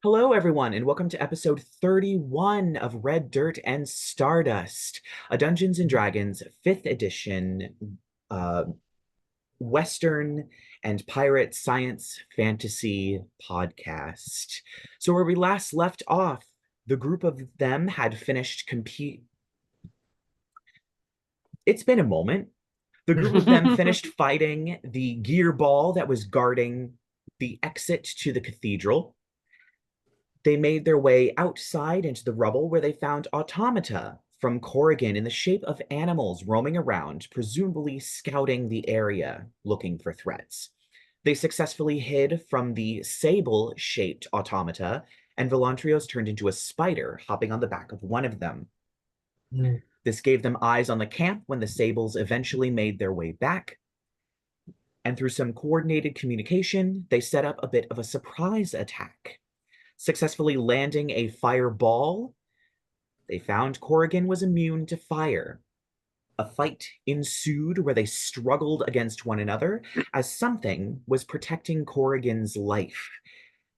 Hello, everyone, and welcome to episode 31 of Red Dirt and Stardust, a Dungeons and Dragons 5th edition uh, Western and pirate science fantasy podcast. So, where we last left off, the group of them had finished compete. It's been a moment. The group of them finished fighting the gear ball that was guarding the exit to the cathedral. They made their way outside into the rubble where they found automata from Corrigan in the shape of animals roaming around, presumably scouting the area looking for threats. They successfully hid from the sable-shaped automata, and Velantrios turned into a spider, hopping on the back of one of them. This gave them eyes on the camp when the sables eventually made their way back. And through some coordinated communication, they set up a bit of a surprise attack. Successfully landing a fireball, they found Corrigan was immune to fire. A fight ensued where they struggled against one another as something was protecting Corrigan's life.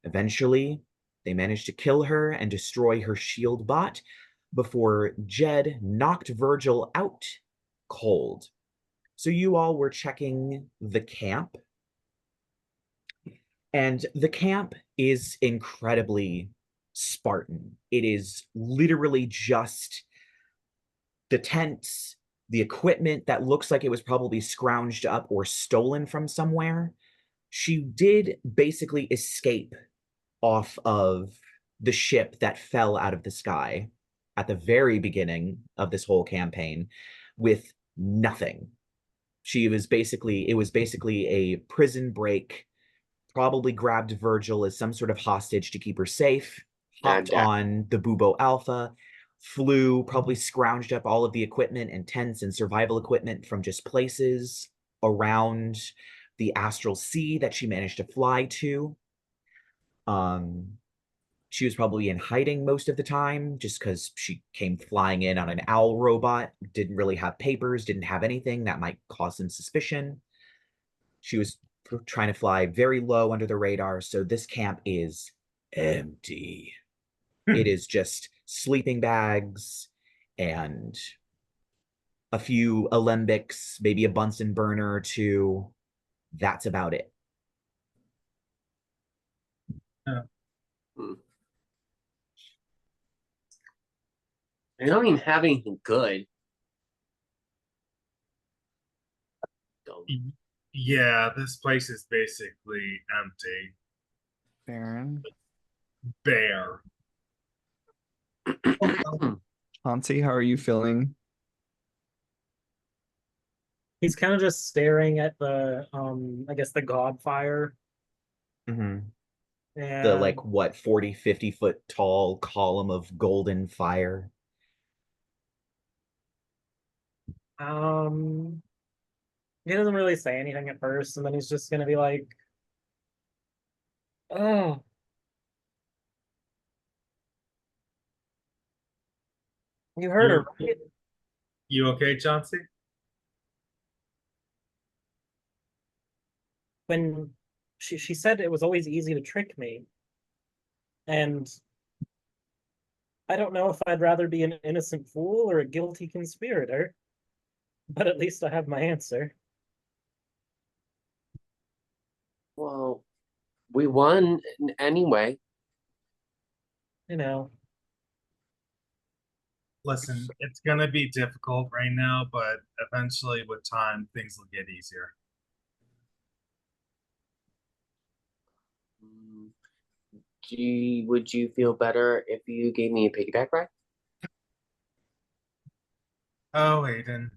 Eventually, they managed to kill her and destroy her shield bot before Jed knocked Virgil out cold. So you all were checking the camp, and the camp is incredibly Spartan. It is literally just the tents, the equipment that looks like it was probably scrounged up or stolen from somewhere. She did basically escape off of the ship that fell out of the sky at the very beginning of this whole campaign with nothing. It was basically a prison break, probably grabbed Virgil as some sort of hostage to keep her safe, hopped on the Bubo Alpha, flew, probably scrounged up all of the equipment and tents and survival equipment from just places around the astral sea that she managed to fly to. She was probably in hiding most of the time just because she came flying in on an owl robot, didn't really have papers, didn't have anything that might cause some suspicion. She was trying to fly very low under the radar, so this camp is empty. It is just sleeping bags and a few alembics, maybe a Bunsen burner or two. That's about it. I don't even have anything good. Yeah, this place is basically empty. Baron. Bare. Chauncey, how are you feeling? He's kind of just staring at the I guess the god fire. Mm-hmm. And The 40, 50-foot tall column of golden fire. He doesn't really say anything at first, and then he's just gonna be like, oh, you heard her, right? You okay, Chauncey? When she said it was always easy to trick me. And I don't know if I'd rather be an innocent fool or a guilty conspirator, but at least I have my answer. Well, we won anyway. You know. Listen, it's gonna be difficult right now, but eventually with time, things will get easier. Would you feel better if you gave me a piggyback ride? Oh, Aiden.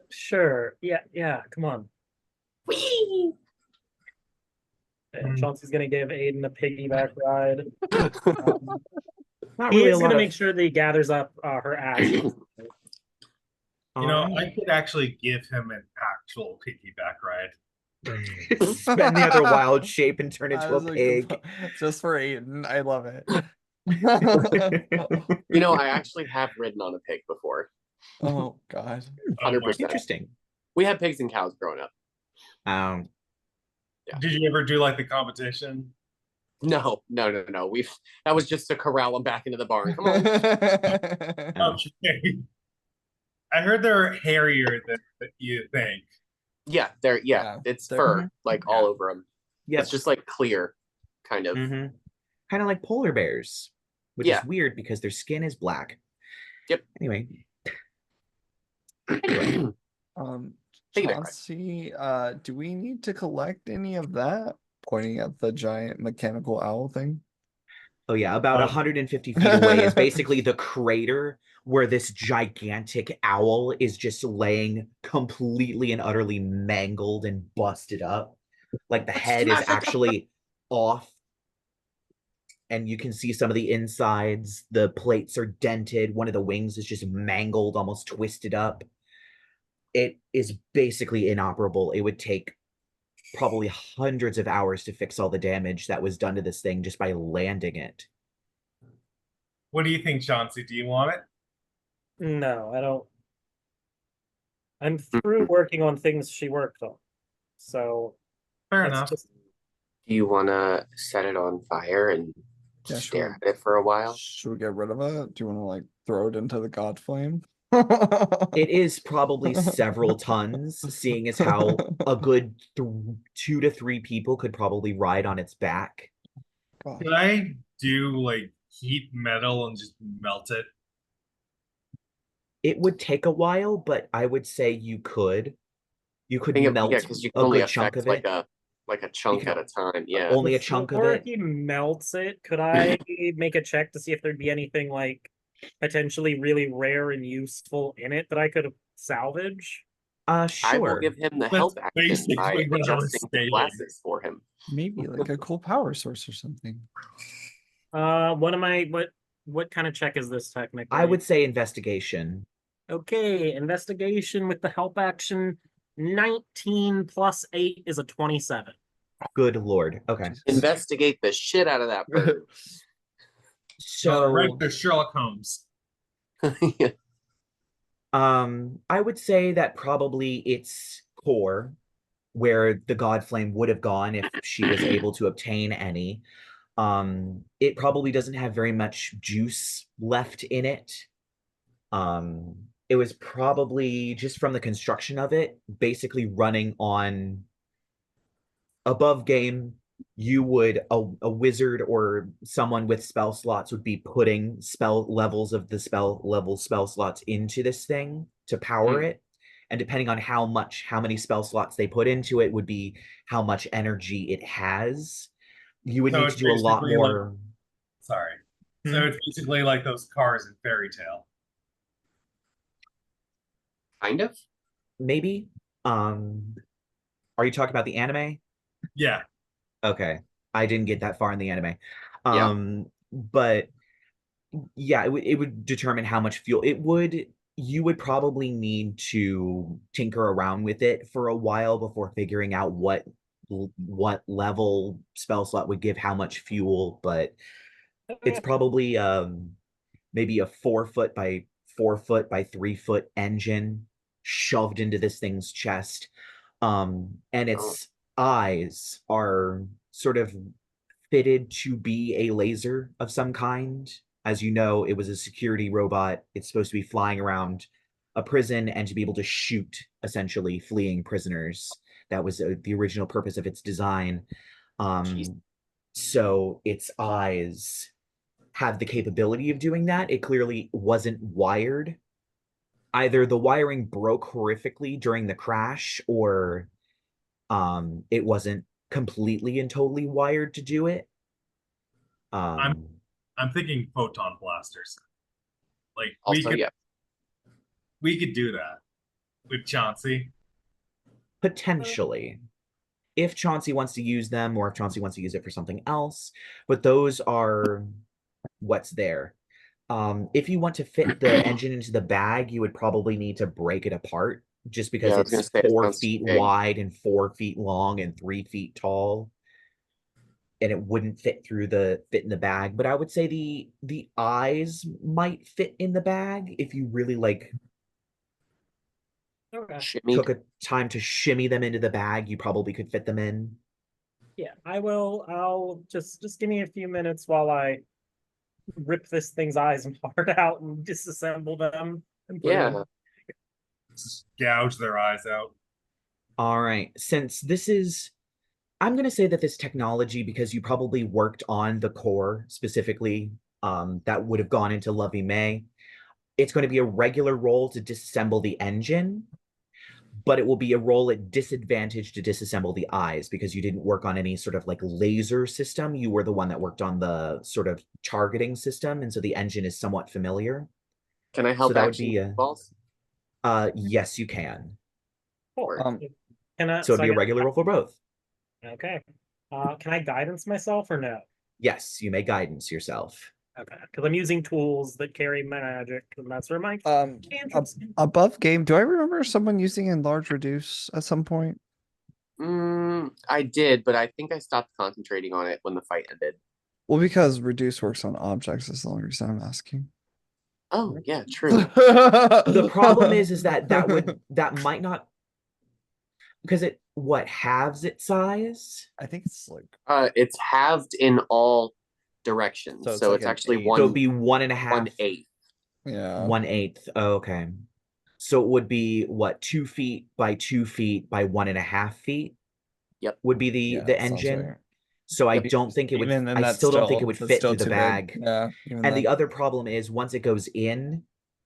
Sure. Yeah, come on. Whee! Chauncey's gonna give Aiden a piggyback ride. Not really He's gonna make sure that he gathers up her ashes. You know, I could actually give him an actual piggyback ride. Spend the other wild shape and turn into a pig. Just for Aiden. I love it. You know, I actually have ridden on a pig before. Oh, God. 100%. Interesting. We had pigs and cows growing up. Yeah. Did you ever do like the competition? No. That was just to corral him back into the barn. Come on. Oh. Okay. I heard they're hairier than you think. Yeah, Yeah, it's they're- fur like all Yeah. over him. Yep. It's just like clear, kind of. Kind of like polar bears, which Yeah. is weird because their skin is black. Yep. Anyway, Take it back, Chauncey, do we need to collect any of that? Pointing at the giant mechanical owl thing. oh yeah, about Oh. 150 feet away is basically the crater where this gigantic owl is just laying completely and utterly mangled and busted up. Like the head is actually off, and you can see some of the insides. The plates are dented. One of the wings is just mangled, almost twisted up. It is basically inoperable. It would take probably hundreds of hours to fix all the damage that was done to this thing just by landing it. What do you think, Chauncey? Do you want it? No, I don't. I'm through working on things she worked on. So Fair let's enough. just Do you want to set it on fire and Yeah, stare sure. at it for a while? Should we get rid of it? Do you want to like throw it into the god flame? It is probably several tons, seeing as how a good 2 to 3 people could probably ride on its back. God. Could I do like heat metal and just melt it? It would take a while, but I would say you could. You could I think melt because you can a only good chunk affect of it. like a chunk can at a time. Yeah. only a chunk of before it. he melts it, could I make a check to see if there'd be anything like potentially really rare and useful in it that I could salvage? I will Sure. give him the That's help action by basically what I was adjusting his saying. glasses for him. Maybe like a cool power source or something. What kind of check is this technically? I would say investigation. Okay, investigation with the help action. 19 plus 8 is a 27. Good lord. Okay. Investigate the shit out of that bird. No, right, So there's Sherlock Holmes. Yeah. I would say that probably its core, where the god flame would have gone if she was able to obtain any. It probably doesn't have very much juice left in it. It was probably just from the construction of it, basically running on above game. You would a wizard or someone with spell slots would be putting spell levels of the spell slots into this thing to power it. And depending on how many spell slots they put into it would be how much energy it has. You would So need it's to do a lot basically like- more. Sorry. Hmm? So it's basically like those cars in Fairy Tale. Kind of. Maybe. Are you talking about the anime? Yeah. Okay. I didn't get that far in the anime. Yeah. But yeah, it would determine how much fuel it would. You would probably need to tinker around with it for a while before figuring out what level spell slot would give how much fuel, but it's probably maybe a 4 foot by 4 foot by 3 foot engine shoved into this thing's chest. And its eyes are sort of fitted to be a laser of some kind. As you know, it was a security robot. It's supposed to be flying around a prison and to be able to shoot essentially fleeing prisoners. That was the original purpose of its design. So its eyes have the capability of doing that. It clearly wasn't wired. Either the wiring broke horrifically during the crash, or it wasn't completely and totally wired to do it. I'm thinking photon blasters. Like Also, yeah. we could do that with Chauncey. Potentially, if Chauncey wants to use them, or if Chauncey wants to use it for something else, but those are what's there. If you want to fit the engine into the bag, you would probably need to break it apart, just because Yeah, I was gonna it's say, it 4 sounds feet big. wide and 4 feet long and 3 feet tall, and it wouldn't fit in the bag. But I would say the eyes might fit in the bag if you really like Okay. Shimmy. took a time to shimmy them into the bag. You probably could fit them in. Yeah, I will. I'll just give me a few minutes while I rip this thing's eyes and heart out and disassemble them. And put Yeah. them- Gouge their eyes out. All right. Since this is, I'm going to say that this technology, because you probably worked on the core specifically, that would have gone into Lovey May. It's going to be a regular roll to disassemble the engine, but it will be a roll at disadvantage to disassemble the eyes because you didn't work on any sort of like laser system. You were the one that worked on the sort of targeting system, and so the engine is somewhat familiar. Can I help So that would action be balls? yes, you can. Cool. Um, Can I, So it'd I be a get- regular roll for both. Okay. Can I guidance myself or no? Yes, you may guidance yourself. Okay, because I'm using tools that carry magic, and that's where my ab- cantrips. above game, do I remember someone using enlarge reduce at some point? I did, but I think I stopped concentrating on it when the fight ended. Well, because reduce works on objects is the only reason I'm asking. Oh, yeah, true. The problem is that might not, because it halves its size. I think it's like It's halved in all directions, So it's so like it's an actually eighth. So it'd be 1.5, 1/8. yeah. 1/8. Oh, okay. So it would be what, 2 feet by 2 feet by 1.5 feet? Yep. Would be Yeah, the that sounds engine. right. So I Yep. don't think it would. Even then, I that's still don't think it would that's fit still through the too big. bag. Yeah. Even And the then. other problem is once it goes in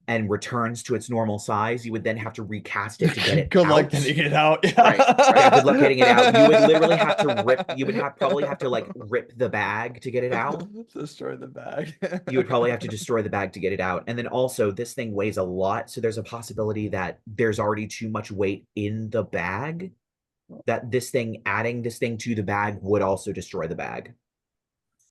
and returns to its normal size, you would then have to recast it to get it Good out. luck getting it out. Right, Yeah, good luck getting it out. You would literally have to rip. You would probably have to like rip the bag to get it out. Destroy the bag. You would probably have to destroy the bag to get it out. And then also, this thing weighs a lot, so there's a possibility that there's already too much weight in the bag. That adding this thing to the bag would also destroy the bag.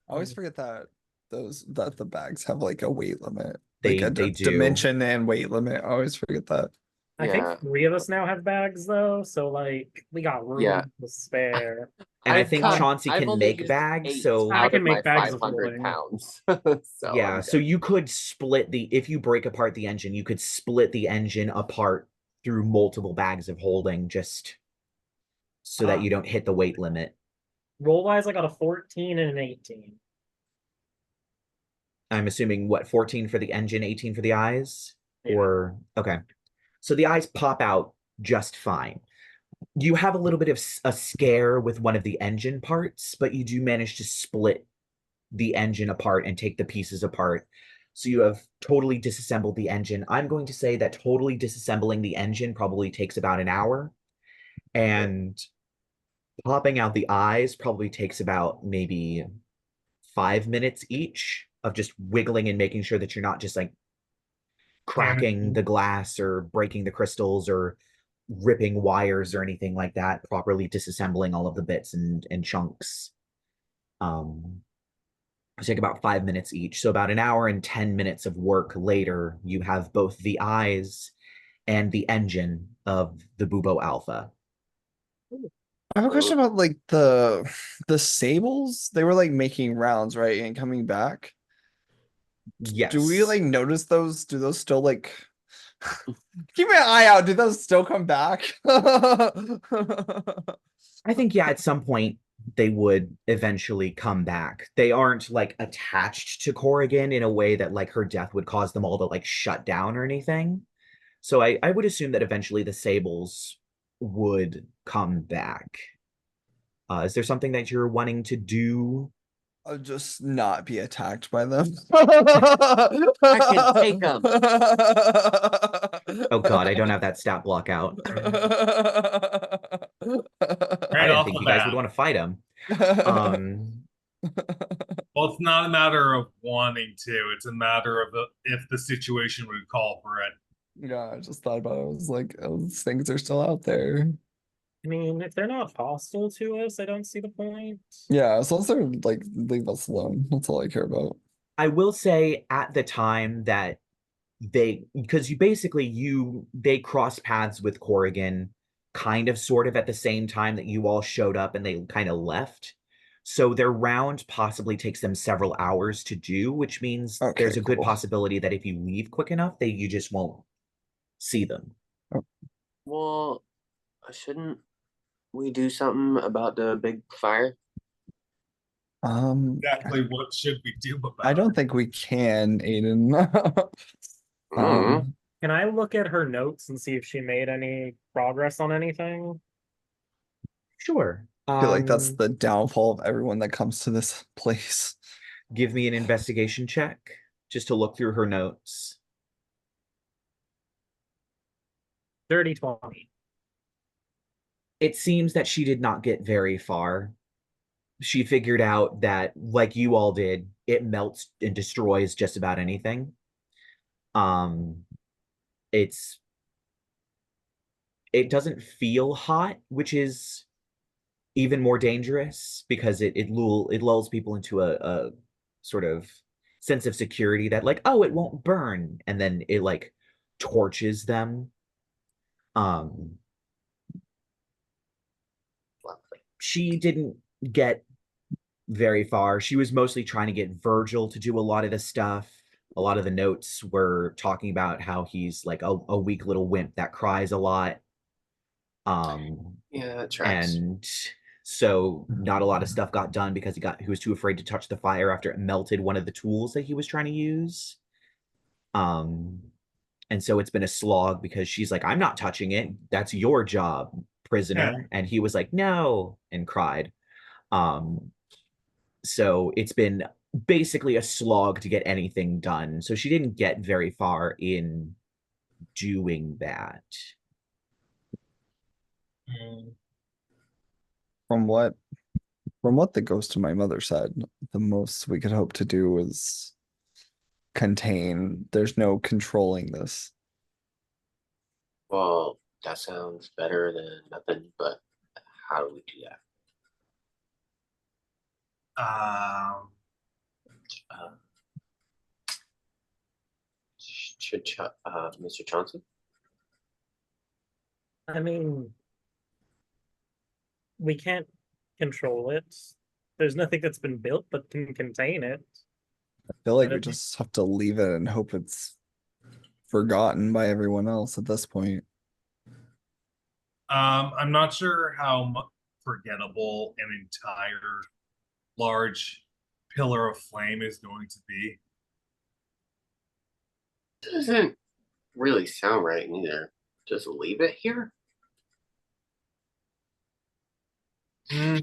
I always forget that the bags have like a weight limit. They Like a do. dimension and weight limit. I always forget that. I Yeah. think 3 of us now have bags though, so like we got room Yeah. to spare. And I I've think got- Chauncey I've can only make used bags, 8 so I out can of make my bags of 500 holding. pounds. So yeah, I'm so good. you could split if you break apart the engine, you could split the engine apart through multiple bags of holding just so that you don't hit the weight limit. Roll wise, I got a 14 and an 18. I'm assuming 14 for the engine, 18 for the eyes? Yeah. Or okay. So the eyes pop out just fine. You have a little bit of a scare with one of the engine parts, but you do manage to split the engine apart and take the pieces apart. So you have totally disassembled the engine. I'm going to say that totally disassembling the engine probably takes about an hour. And popping out the eyes probably takes about maybe 5 minutes each of just wiggling and making sure that you're not just like cracking the glass or breaking the crystals or ripping wires or anything like that, properly disassembling all of the bits and chunks. Take about 5 minutes each. So about an hour and 10 minutes of work later, you have both the eyes and the engine of the Bubo Alpha. I have a question about like the sables. They were like making rounds, right, and coming back. Yes. Do we like notice those? Do those still like keep an eye out? Do those still come back? I think, yeah, at some point they would eventually come back. They aren't like attached to Corrigan in a way that like her death would cause them all to like shut down or anything. So I would assume that eventually the sables would come back. Is there something that you're wanting to do? I'll just not be attacked by them. I can take them. Oh god, I don't have that stat block out. I Right didn't off think the you guys bat. would want to fight him. Well, it's not a matter of wanting to. It's a matter of if the situation would call for it. Yeah, I just thought about it. I was like, oh, these things are still out there. I mean, if they're not hostile to us, I don't see the point. Yeah, as long as they're like, leave us alone. That's all I care about. I will say at the time that because they cross paths with Corrigan kind of sort of at the same time that you all showed up and they kind of left. So their round possibly takes them several hours to do, which means Okay, there's a good cool. possibility that if you leave quick enough, you just won't see them. Well, shouldn't we do something about the big fire? Exactly what should we do about I don't it? think we can, Aiden. Mm. Can I look at her notes and see if she made any progress on anything? Sure. I feel like that's the downfall of everyone that comes to this place. Give me an investigation check just to look through her notes. Dirty 20. It seems that she did not get very far. She figured out that, like you all did, it melts and destroys just about anything. It doesn't feel hot, which is even more dangerous because it lulls people into a sort of sense of security that, like, oh, it won't burn, and then it like torches them. She didn't get very far. She was mostly trying to get Virgil to do a lot of the stuff. A lot of the notes were talking about how he's like a weak little wimp that cries a lot. Yeah, that tracks. And so not a lot of stuff got done because he was too afraid to touch the fire after it melted one of the tools that he was trying to use. And so it's been a slog because she's like, I'm not touching it. That's your job, prisoner. And he was like, no, and cried. So it's been basically a slog to get anything done. So she didn't get very far in doing that. From what the ghost of my mother said, the most we could hope to do is contain. There's no controlling this. Well, that sounds better than nothing, but how do we do that? Mr. Chauncey? I mean, we can't control it. There's nothing that's been built that can contain it. I feel like we That'd be- just have to leave it and hope it's forgotten by everyone else at this point. I'm not sure how forgettable an entire large pillar of flame is going to be. Doesn't really sound right either. Just leave it here? I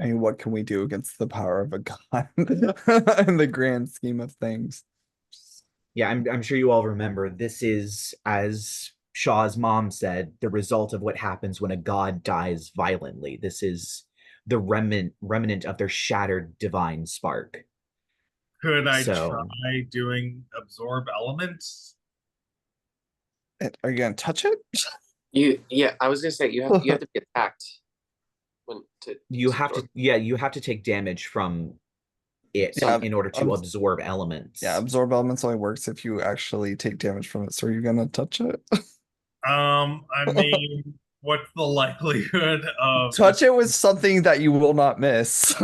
mean, what can we do against the power of a god in the grand scheme of things? Yeah, I'm sure you all remember this is, as Shaw's mom said, the result of what happens when a god dies violently. This is the remnant of their shattered divine spark. Could I So- try doing absorb elements? Are you gonna touch it? Yeah, I was gonna say you have to be attacked. You have to take damage from it Yeah, in order to absorb elements. Yeah, absorb elements only works if you actually take damage from it. So are you gonna touch it? I mean, what's the likelihood of Touch it with something that you will not miss.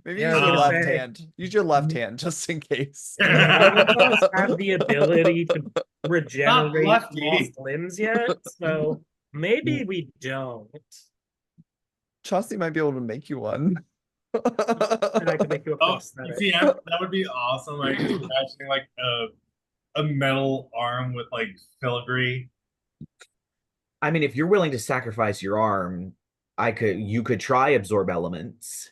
Maybe use your left Okay. hand. Use your left hand just in case. None of us have the ability to regenerate lefty. lost limbs yet, so maybe we don't. Chauncey might be able to make you one. And I can make you a Oh, prosthetic. yeah, that would be awesome. Like just imagining like a metal arm with like filigree. I mean, if you're willing to sacrifice your arm, you could try absorb elements,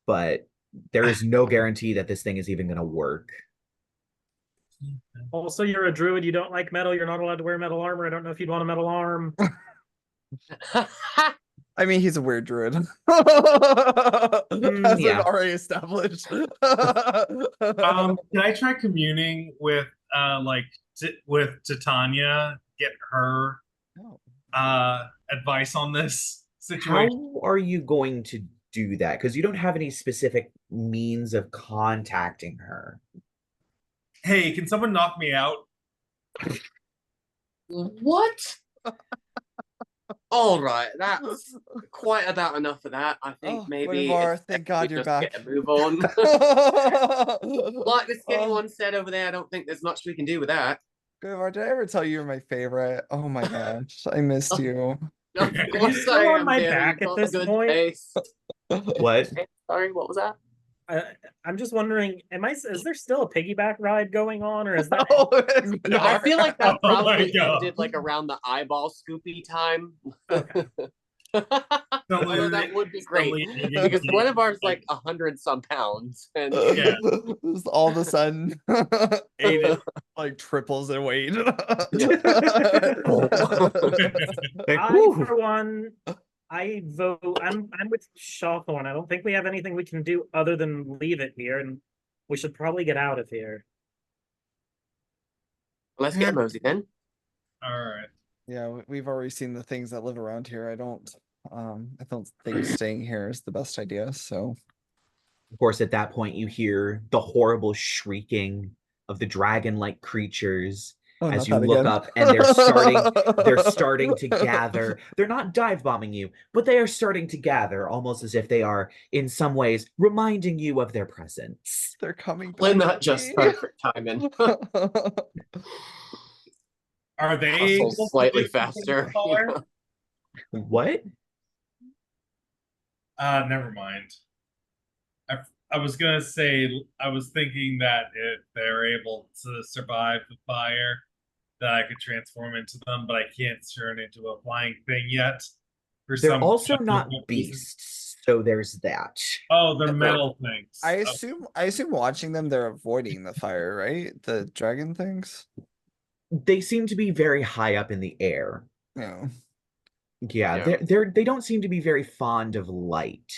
but there is no guarantee that this thing is even going to work. Also, you're a druid, you don't like metal, you're not allowed to wear metal armor. I don't know if you'd want a metal arm. I mean, he's a weird druid. As yeah. already established. Can I try communing with with Titania, get her advice on this situation? How are you going to do that? Because you don't have any specific means of contacting her. Hey, can someone knock me out? What? All right, that's quite about enough of that. I think maybe Gwynevere, it's thank best God we you're just back. get a move on. Like the skinny one said over there, I don't think there's much we can do with that. Good, did I ever tell you you're my favorite? Oh my gosh, I missed you. Of course Still I on am, my dear. back You've at got this good point? taste. What? Sorry, what was that? I'm just wondering, is there still a piggyback ride going on, or is that Oh, I feel like that Oh my probably God. ended like around the eyeball scoopy time. okay? Although that would be great because one of ours like 100-some pounds, and Yeah. Just all of a sudden, ate it like triples in weight. Like, I, whew. for one, I vote. I'm with Shawthorn. I don't think we have anything we can do other than leave it here, and we should probably get out of here. let's get mosey then. All right. Yeah, we've already seen the things that live around here. I don't think staying here is the best idea. So Of course, at that point, you hear the horrible shrieking of the dragon-like creatures as not you that look again. up, and they're starting to gather. They're not dive bombing you, but they are starting to gather, almost as if they are, in some ways, reminding you of their presence. They're coming. Probably back not to just me. perfect timing. Are they Also able to slightly do something faster. fire? What? Never mind. I was gonna say I was thinking that if they're able to survive the fire, that I could transform into them, but I can't turn into a flying thing yet. For They're some also unknown not reason. beasts, so there's that. Oh, they're metal things. I Okay. assume watching them, they're avoiding the fire, right? The dragon things. They seem to be very high up in the air. Yeah. Yeah, Yeah. they don't seem to be very fond of light.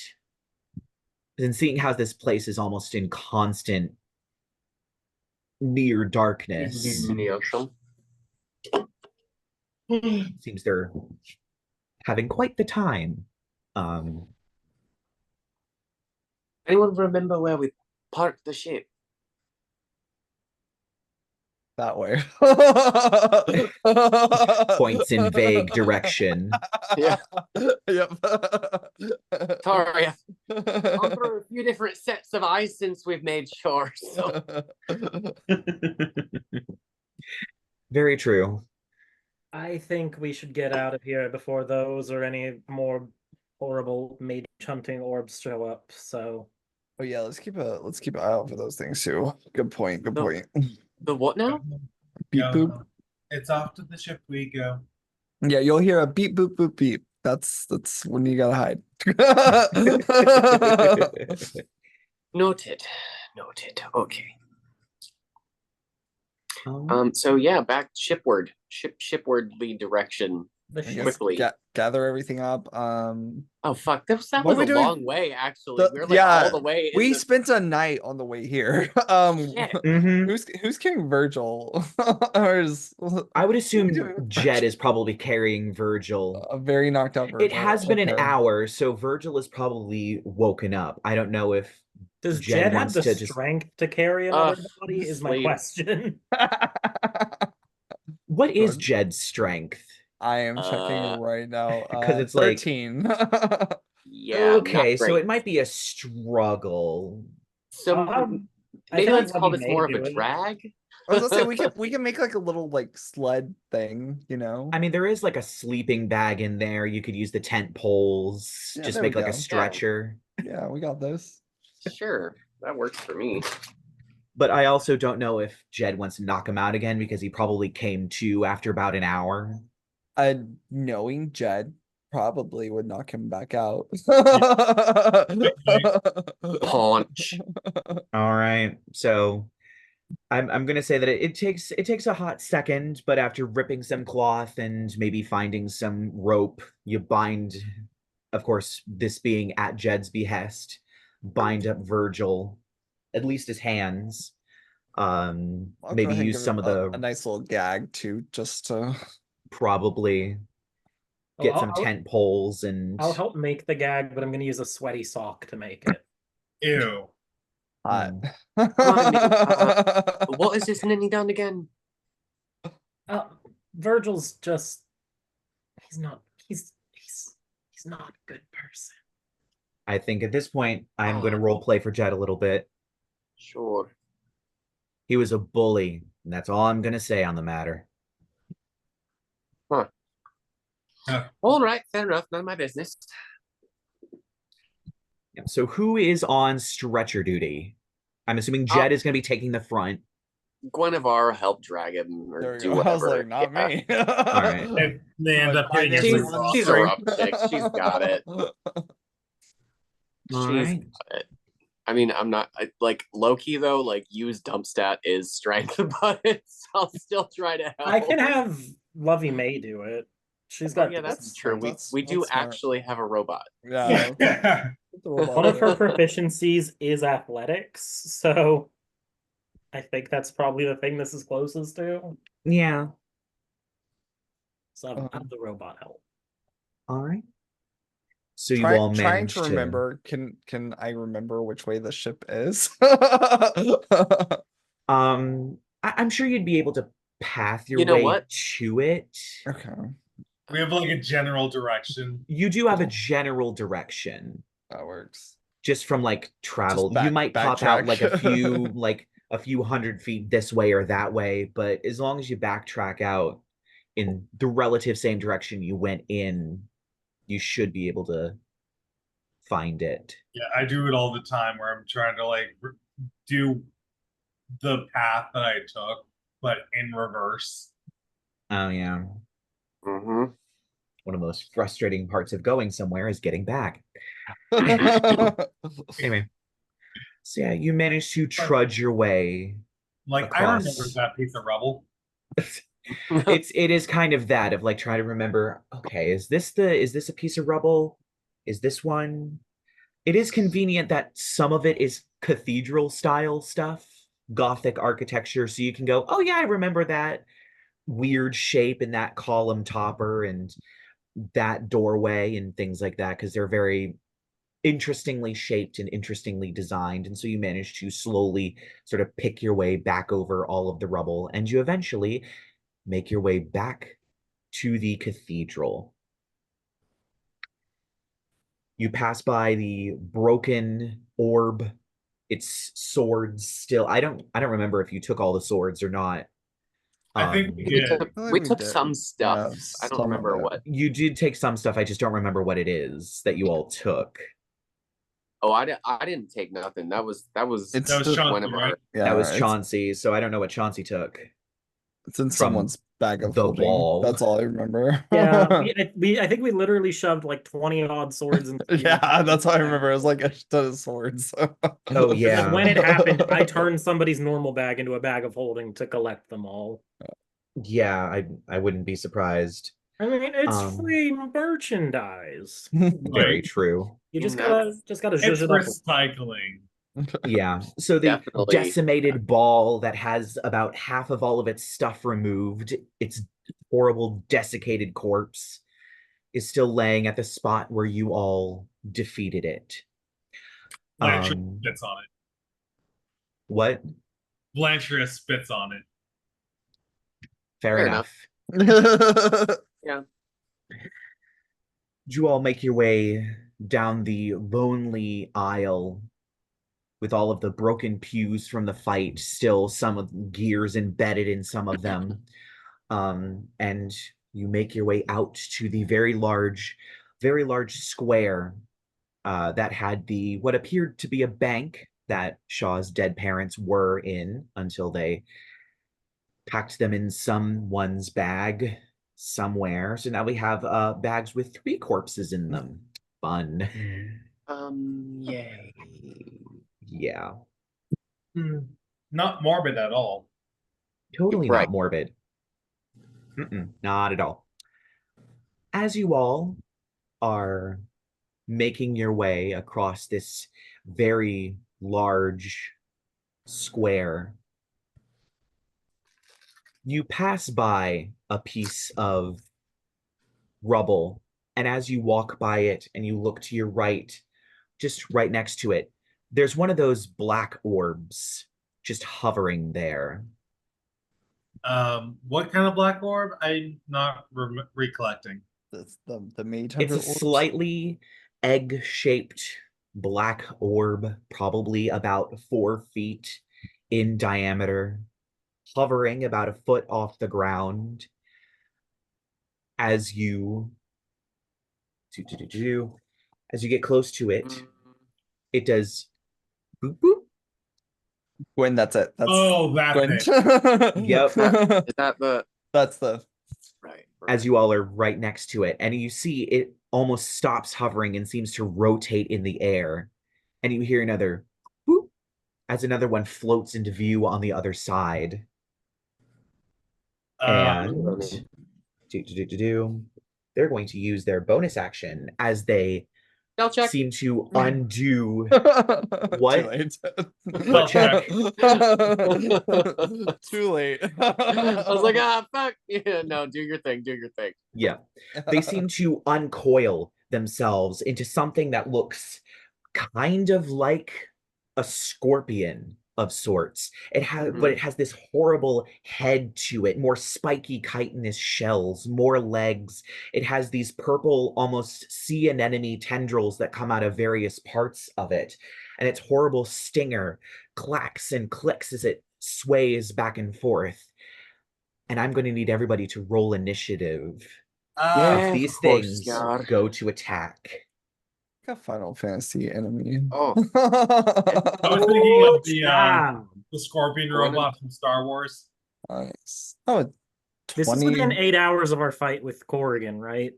And seeing how this place is almost in constant near darkness, Illumination. seems they're having quite the time. Anyone remember where we parked the ship? That way. Points in vague direction. Yeah. Yep. Sorry, I've gone through a few different sets of eyes since we've made shore. So Very true. I think we should get out of here before those or any more horrible mage hunting orbs show up. So Oh yeah, let's keep an eye out for those things too. Good point. Good No. point. the what now? Beep Go. boop. It's off to the ship we go. Yeah, you'll hear a beep boop boop beep. That's when you gotta hide. Noted. Okay. Um, So yeah, back shipward. Shipward lead direction. the I ship. guess Quickly. gather everything up. Oh fuck, that What was we a doing? long way actually. The- We're like yeah, all the way in We the spent a night on the way here. shit. mhm. Who's carrying Virgil? Or is I would assume doing- Jed is probably carrying Virgil. a very knocked out Virgil? It has been an Okay. hour, so Virgil is probably woken up. I don't know if Does Jed Jed have wants the to just- strength to carry another Ugh, body? Is my sleep. question. what is Good. Jed's strength? I am checking right now. 'Cause it's like- 13. Yeah. Okay, not so great. it might be a struggle. So I maybe feel like let's what call he this may more of do a is- drag. I was gonna say we can make like a little like sled thing, you know? I mean, there is like a sleeping bag in there. You could use the tent poles, Yeah, just there make we like a go. stretcher. Yeah, we got this. Sure, that works for me. But I also don't know if Jed wants to knock him out again because he probably came to after about an hour. Knowing Jed probably would knock him back out. Paunch. All right. So I'm gonna say that it takes a hot second, but after ripping some cloth and maybe finding some rope, you bind, of course, this being at Jed's behest, bind up Virgil, at least his hands. I'll go Maybe ahead and use give some him of a the nice little gag too, just to probably Oh, get some tent poles and I'll help make the gag, but I'm going to use a sweaty sock to make it. Ew. hot. What is this ninny done again? Virgil's just he's not a good person. I think at this point I'm going to Oh. role play for Jed a little bit. Sure. He was a bully And that's all I'm gonna say on the matter. All right, fair enough. None of my business. Yeah, so who is on stretcher duty? I'm assuming Jed is gonna be taking the front. Guinevere help drag him There or we do go. whatever. I was like, not Yeah. me. All right. They end up getting She's, everyone. she's a rough chick. She's got it. All She's right. got it. I mean, I'm not like Loki though. Like, use dump stat is strength, but I'll still try to help. I can have Lovey May do it. She's got. Yeah, that's That's- true. that's- We do that's smart. actually have a robot. Yeah. Yeah. put the robot One of her there. proficiencies is athletics, so I think that's probably the thing this is closest to. Yeah. So have the robot help. All right. So you all Trying managed to remember. Can I remember which way the ship is? I'm sure you'd be able to path your You know way what? to it. Okay, We have like a general direction. You do have a general direction that works. just from like travel. back- You might pop out backtrack. like a few 100 feet this way or that way, but as long as you backtrack out in the relative same direction you went in, you should be able to find it. Yeah, I do it all the time where I'm trying to like do the path that I took, but in reverse. Oh yeah. Mm-hmm. One of the most frustrating parts of going somewhere is getting back. Anyway. So yeah, you managed to trudge your way. Like I remember Across. that piece of rubble. It is kind of that of like trying to remember, okay, is this a piece of rubble? Is this one? It is convenient that some of it is cathedral style stuff, Gothic architecture, so you can go, oh yeah, I remember that weird shape and that column topper and that doorway and things like that, because they're very interestingly shaped and interestingly designed. And so you manage to slowly sort of pick your way back over all of the rubble, and you eventually make your way back to the cathedral. You pass by the broken orb. Its swords still. I don't remember if you took all the swords or not. I think we We did. took, I think we we took did. some stuff. Yeah, I don't some of remember it. what. You did take some stuff. I just don't remember what it is that you all took. Oh, I didn't take nothing. That was It's That was just Chauncey, Guinevere. right? Yeah, That was it's- Chauncey, so I don't know what Chauncey took. It's in from someone's bag of the holding. wall. That's all I remember. Yeah, I think we literally shoved like 20 odd swords and Yeah, that's all I remember. It was like a ton of swords. Oh yeah. Like when it happened, I turned somebody's normal bag into a bag of holding to collect them all. Yeah, I wouldn't be surprised. I mean, it's Um, free merchandise. Very Like, true. You just That's- gotta zhuzh it's it up. recycling. Yeah. So the Definitely. decimated ball that has about half of all of its stuff removed, its horrible desiccated corpse, is still laying at the spot where you all defeated it. Blanchard spits on it. What? Blanchard spits on it. Fair Fair enough. Yeah. You all make your way down the lonely aisle with all of the broken pews from the fight, still some of the gears embedded in some of them. And you make your way out to the very large square that had the what appeared to be a bank that Shaw's dead parents were in until they packed them in someone's bag somewhere. So now we have bags with 3 corpses in them. Fun. Yay. Yeah. Not morbid at all. Totally Right. not morbid. Not at all. As you all are making your way across this very large square, you pass by a piece of rubble, and as you walk by it and you look to your right, just right next to it, there's one of those black orbs just hovering there. What kind of black orb? I'm not recollecting. That's the mage It's hunter a orbs. slightly egg-shaped black orb, probably about 4 feet in diameter, hovering about a foot off the ground as you as you get close to it. It does boop boop. Gwen, that's it. That's Oh, that's Gwen. it. Yep. Is that the That's the right? As you all are right next to it, and you see it almost stops hovering and seems to rotate in the air, and you hear another boop as another one floats into view on the other side. And they're going to use their bonus action as they Spell check. seem to undo. What? Too late. What check? Too late. I was like, fuck. Yeah, no, do your thing. Do your thing. Yeah. They seem to uncoil themselves into something that looks kind of like a scorpion of sorts. It has, but it has this horrible head to it, more spiky chitinous shells, more legs. It has these purple, almost sea anemone tendrils that come out of various parts of it. And its horrible stinger clacks and clicks as it sways back and forth. And I'm going to need everybody to roll initiative if these things go to attack. A Final Fantasy enemy. Oh. I was thinking of the scorpion robot from Star Wars. Nice. Oh, this is within 8 hours of our fight with Corrigan, right?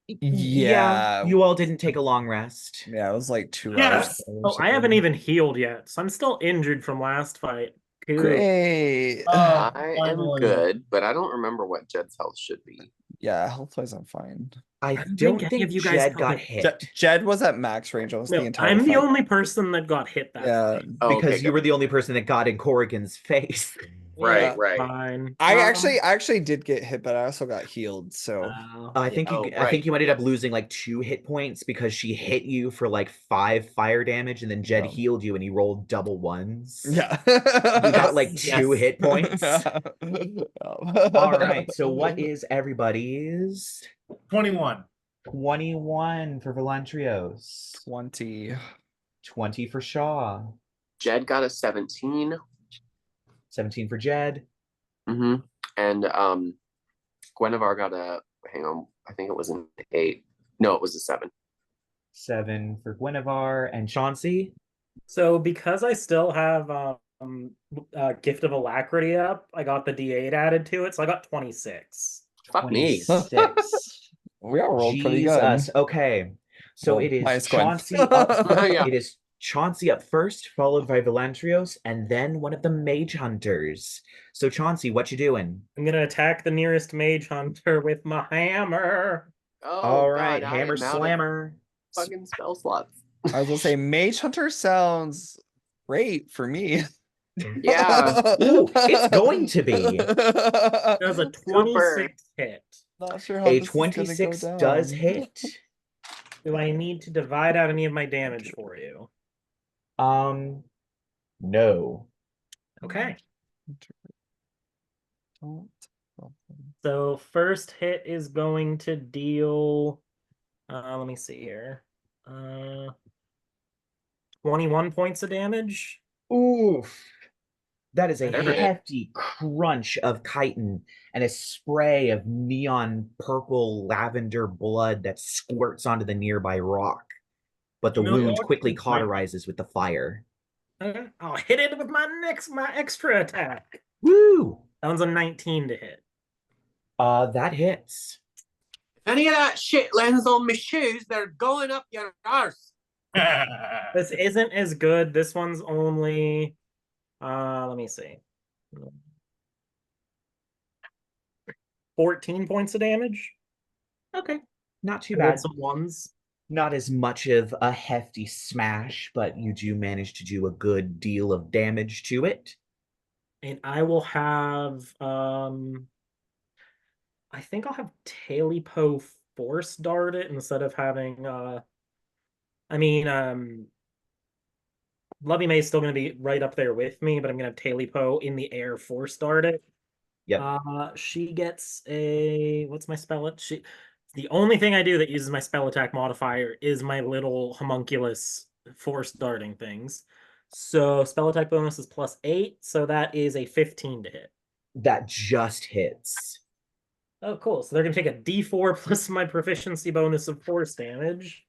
Yeah. You all didn't take a long rest. Yeah, it was like 2 Yes. hours. Oh, I haven't even healed yet, so I'm still injured from last fight. Good. Great. I am good, but I don't remember what Jed's health should be. Yeah, health-wise, I'm fine. I don't think you guys Jed got hit. Jed was at max range almost the entire I'm fight. the only person that got hit that fight. Because you were the only person that got in Corrigan's face. Right, right. Fine. I actually did get hit, but I also got healed. So I think you ended up losing like 2 hit points because she hit you for like 5 fire damage, and then Jed healed you and he rolled double ones. Yeah, you got like 2 hit points. All right. So what is everybody's 21? 21 for Velantrios. 20 for Shaw. Jed got a 17. 17 for Jed. Mm-hmm. And Guinevere got a, hang on, I think it was an 8. No, it was a 7. 7 for Guinevere. And Chauncey? So because I still have Gift of Alacrity up, I got the D8 added to it, so I got 26. Fuck 26. Me. We all rolled pretty good. Okay. So well, it is Chauncey up. Yeah. It is Chauncey up first, followed by Velantrios, and then one of the mage hunters. So Chauncey, what you doing? I'm gonna attack the nearest mage hunter with my hammer. Oh, all right, God, hammer slammer. Fucking spell slots. I was gonna say mage hunter sounds great for me. Yeah. Ooh, it's going to be. Does a 26 hit. Not sure how a this 26 is gonna go does down. hit. Do I need to divide out any of my damage for you? No. Okay. Don't. So first hit is going to deal, let me see here. 21 points of damage. Oof. That is a Never hit. hefty crunch of chitin and a spray of neon purple lavender blood that squirts onto the nearby rock. But the wound quickly cauterizes with the fire. Okay. I'll hit it with my extra attack. Woo! That one's a 19 to hit. That hits. If any of that shit lands on my shoes, they're going up your arse. This isn't as good. This one's only, let me see. 14 points of damage. Okay. Not too I rolled bad. some ones. Not as much of a hefty smash, but you do manage to do a good deal of damage to it. And I will have, I think I'll have Talipo force dart it instead of having, Lovey May's still going to be right up there with me, but I'm going to have Talipo in the air force dart it. Yep. She gets a, what's my spell? The only thing I do that uses my spell attack modifier is my little homunculus force darting things. So spell attack bonus is +8, so that is a 15 to hit. That just hits. Oh, cool. So they're gonna take a D4 plus my proficiency bonus of force damage.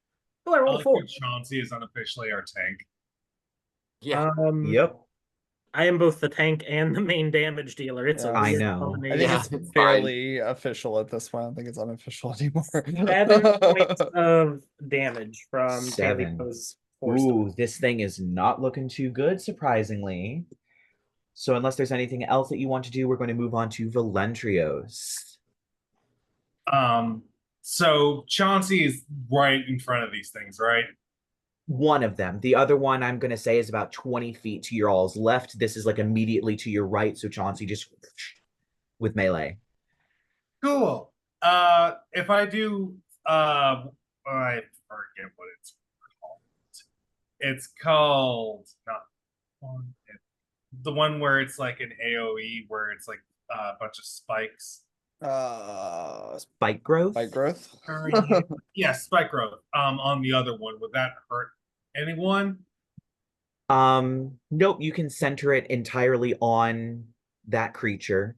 Oh, I I rolled like 4. how Chauncey is unofficially our tank. Yeah. Yep. I am both the tank and the main damage dealer. It's a Yeah. I weird know. I combination. think Yeah, it's it's fine. fairly official at this point. I don't think it's unofficial anymore. 7 points of damage from 7. Taylor's force. Ooh, this thing is not looking too good, surprisingly. So unless there's anything else that you want to do, we're going to move on to Velantrios. So Chauncey is right in front of these things, right? One of them. The other one I'm going to say is about 20 feet to your all's left. This is like immediately to your right. So Chauncey just with melee. Cool. If I do, I forget what it's called. It's called not one. The one where it's like an AOE, where it's like a bunch of spikes. Spike growth? Spike growth? Yeah, spike growth. On the other one, would that hurt anyone? Nope, you can center it entirely on that creature.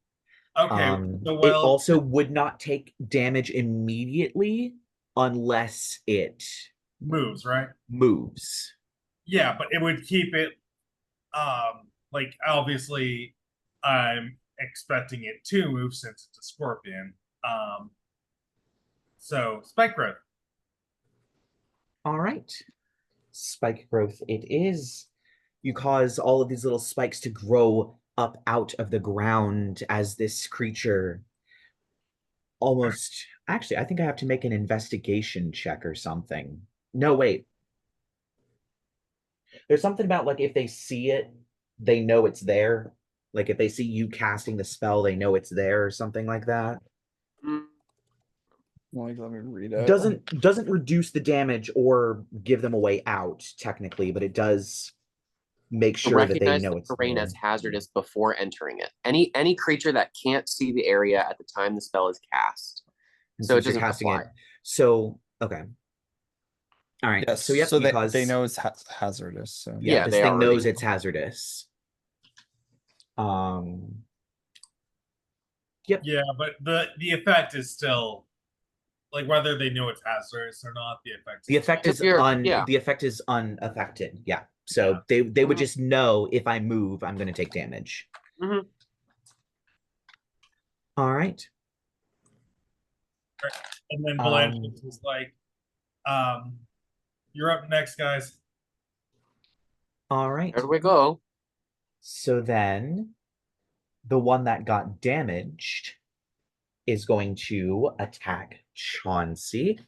Okay, so It also would not take damage immediately unless it moves, right? moves. Yeah, but it would keep it like obviously I'm expecting it to move since it's a scorpion. So spike growth. All right. Spike growth it is. You cause all of these little spikes to grow up out of the ground as this creature almost actually I think I have to make an investigation check or something. No, wait. There's something about like if they see it, they know it's there. Like if they see you casting the spell, they know it's there or something like that. Like, let me read it. Doesn't reduce the damage or give them a way out technically, but it does make sure that they Recognize know the it's terrain there. as hazardous before entering it. Any creature that can't see the area at the time the spell is cast. And So it since you're doesn't casting apply. it. So okay. All right. Yes, So yep, so because they know it's hazardous. So yeah, Yeah, this they thing already knows know. it's hazardous. Yep. Yeah, but the effect is still like whether they know it's hazardous or not, the effect The effect is yeah. the effect is unaffected. Yeah. So Yeah. they would just know if I move, I'm gonna take damage. Mhm. All right. And then Velantrios was like, you're up next, guys. All right. There we go. So then the one that got damaged is going to attack Chauncey.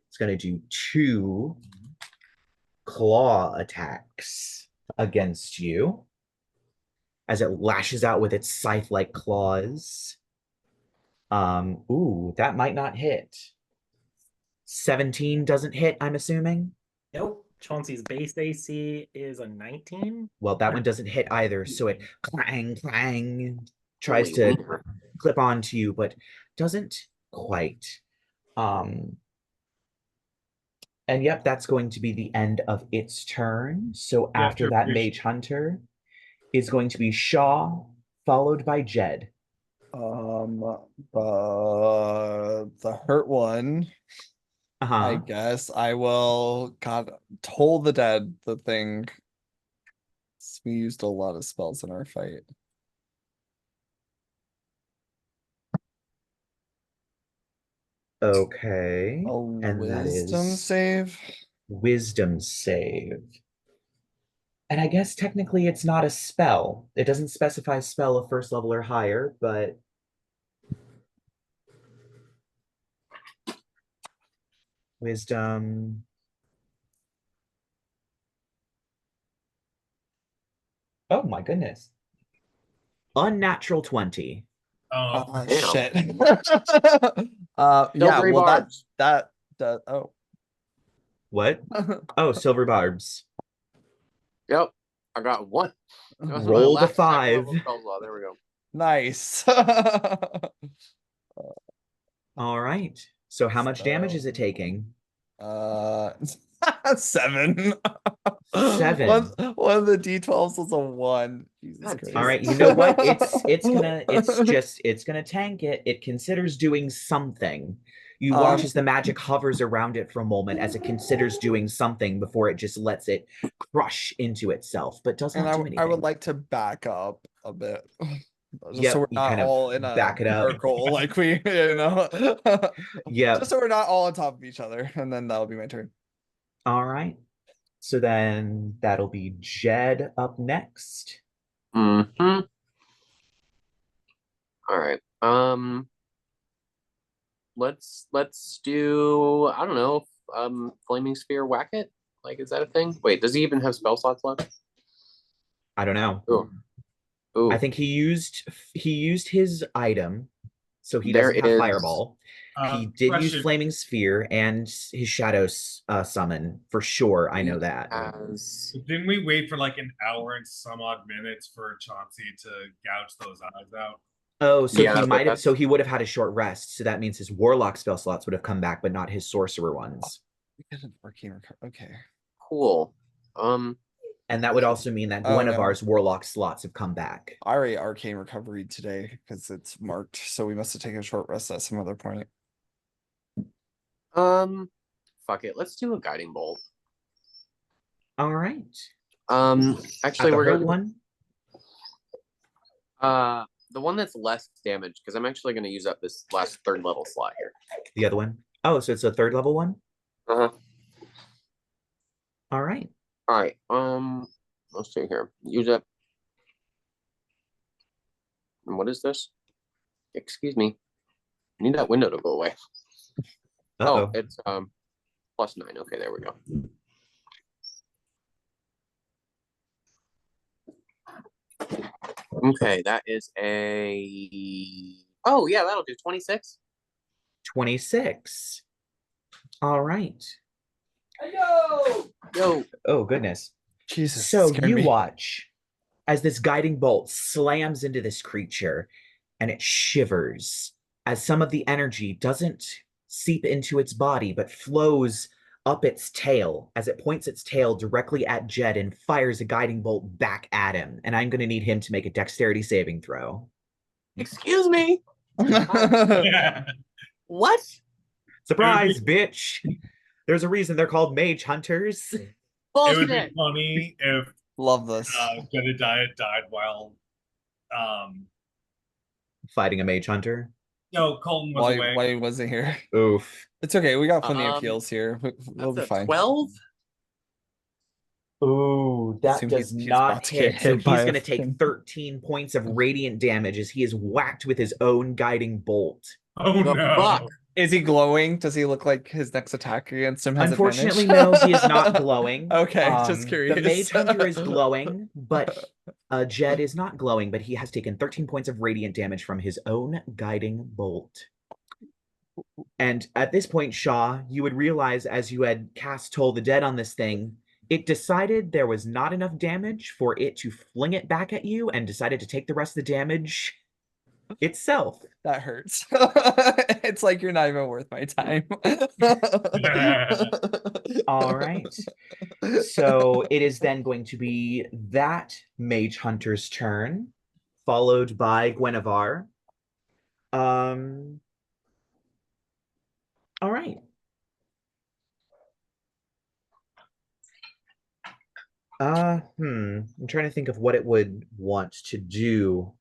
It's going to do 2 claw attacks against you as it lashes out with its scythe-like claws. Ooh, that might not hit. 17 doesn't hit, I'm assuming. Nope. Chauncey's base AC is a 19. Well, that one doesn't hit either, so it clang, clang, tries to Holy wiener. clip onto you, but doesn't quite. And yep, that's going to be the end of its turn. So Yeah, after sure, that, sure. Mage Hunter is going to be Shaw, followed by Jed. the hurt one, I guess I will toll the dead, the thing. We used a lot of spells in our fight. Okay. And that Wisdom is save. Wisdom save. And I guess technically it's not a spell. It doesn't specify spell of first level or higher, but Wisdom. Oh my goodness. Unnatural 20. Oh, Damn. Shit. Yeah, Silvery well barbs. that What? Oh, silver barbs. Yep. I got one. That was my Roll the last second 5. level spell slot. There we go. nice. All right. So how much damage is it taking? 7. 7. One of the D12s was a 1. Jesus God Christ. damn All right, you know what? It's gonna tank it. It considers doing something. You watch as the magic hovers around it for a moment as it considers doing something before it just lets it crush into itself, but does not do anything. I would like to back up a bit. Just Yep, so we're you not kind of all in a back it up. circle like we, Yep. Just so we're not all on top of each other, and then that'll be my turn. All right. So then that'll be Jed up next. Mm-hmm. All right. Let's do, I don't know, Flaming Sphere whack it? Like, is that a thing? Wait, does he even have spell slots left? I don't know. Ooh. I think he used his item, so he There doesn't have is- Fireball. He did use Question. Flaming Sphere and his Shadow Summon for sure. I know that. Didn't we wait for like an hour and some odd minutes for Chauncey to gouge those eyes out? Oh, so Yeah, he but might have. that's- So he would have had a short rest. So that means his Warlock spell slots would have come back, but not his Sorcerer ones. Okay. Cool. And that would also mean that Guinevere's Warlock slots have come back. I already Arcane Recovery today because it's marked, so we must have taken a short rest at some other point. Fuck it. Let's do a Guiding Bolt. All right. Actually, we're we're going gonna one. the one that's less damage, because I'm actually gonna use up this last 3rd level slot here. The other one. Oh, so it's a 3rd level one. Uh-huh. All right. All right. Let's see here. Use up. And what is this? Excuse me. I need that window to go away. Uh-oh. Oh, it's +9. Okay, there we go. Okay, that is a. Oh yeah, that'll do 26. 26. All right. Yo. Oh goodness. Jesus. So you watch as this guiding bolt slams into this creature and it shivers as some of the energy doesn't seep into its body but flows up its tail as it points its tail directly at Jed and fires a guiding bolt back at him. And I'm going to need him to make a dexterity saving throw. Excuse me. What? Surprise, bitch. There's a reason they're called mage hunters. It would be Bullshit. funny if Love this. Jedidiah died while Fighting a mage hunter. no, Colton was away. Why wasn't here? Oof. It's okay. We got plenty of heals here. We'll be That's a fine. 12. Ooh, that Assume does he's not about to get hit. So hit by he's a going to take 13 points of radiant damage as he is whacked with his own guiding bolt. Oh The no. fuck? Is he glowing? Does he look like his next attack against him has Unfortunately, advantage? no, he is not glowing. Okay, just curious. The mage hunter is glowing, but Jed is not glowing, but he has taken 13 points of radiant damage from his own guiding bolt. And at this point, Shaw, you would realize as you had cast Toll the Dead on this thing, it decided there was not enough damage for it to fling it back at you and decided to take the rest of the damage itself. That hurts. It's like you're not even worth my time. All right. So it is then going to be that mage hunter's turn, followed by Guinevere. All right. I'm trying to think of what it would want to do.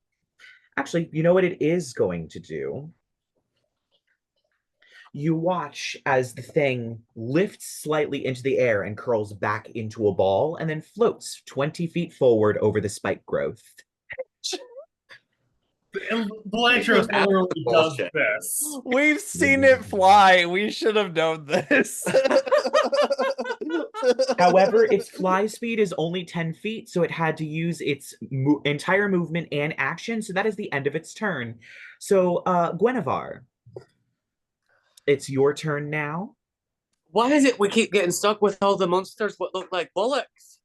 Actually, you know what it is going to do? You watch as the thing lifts slightly into the air and curls back into a ball and then floats 20 feet forward over the spike growth. Velantrios literally does this. We've seen it fly. We should have known this. However, its fly speed is only 10 feet, so it had to use its entire movement and action, so that is the end of its turn. So, Guinevere, it's your turn now. Why is it we keep getting stuck with all the monsters what look like bullocks?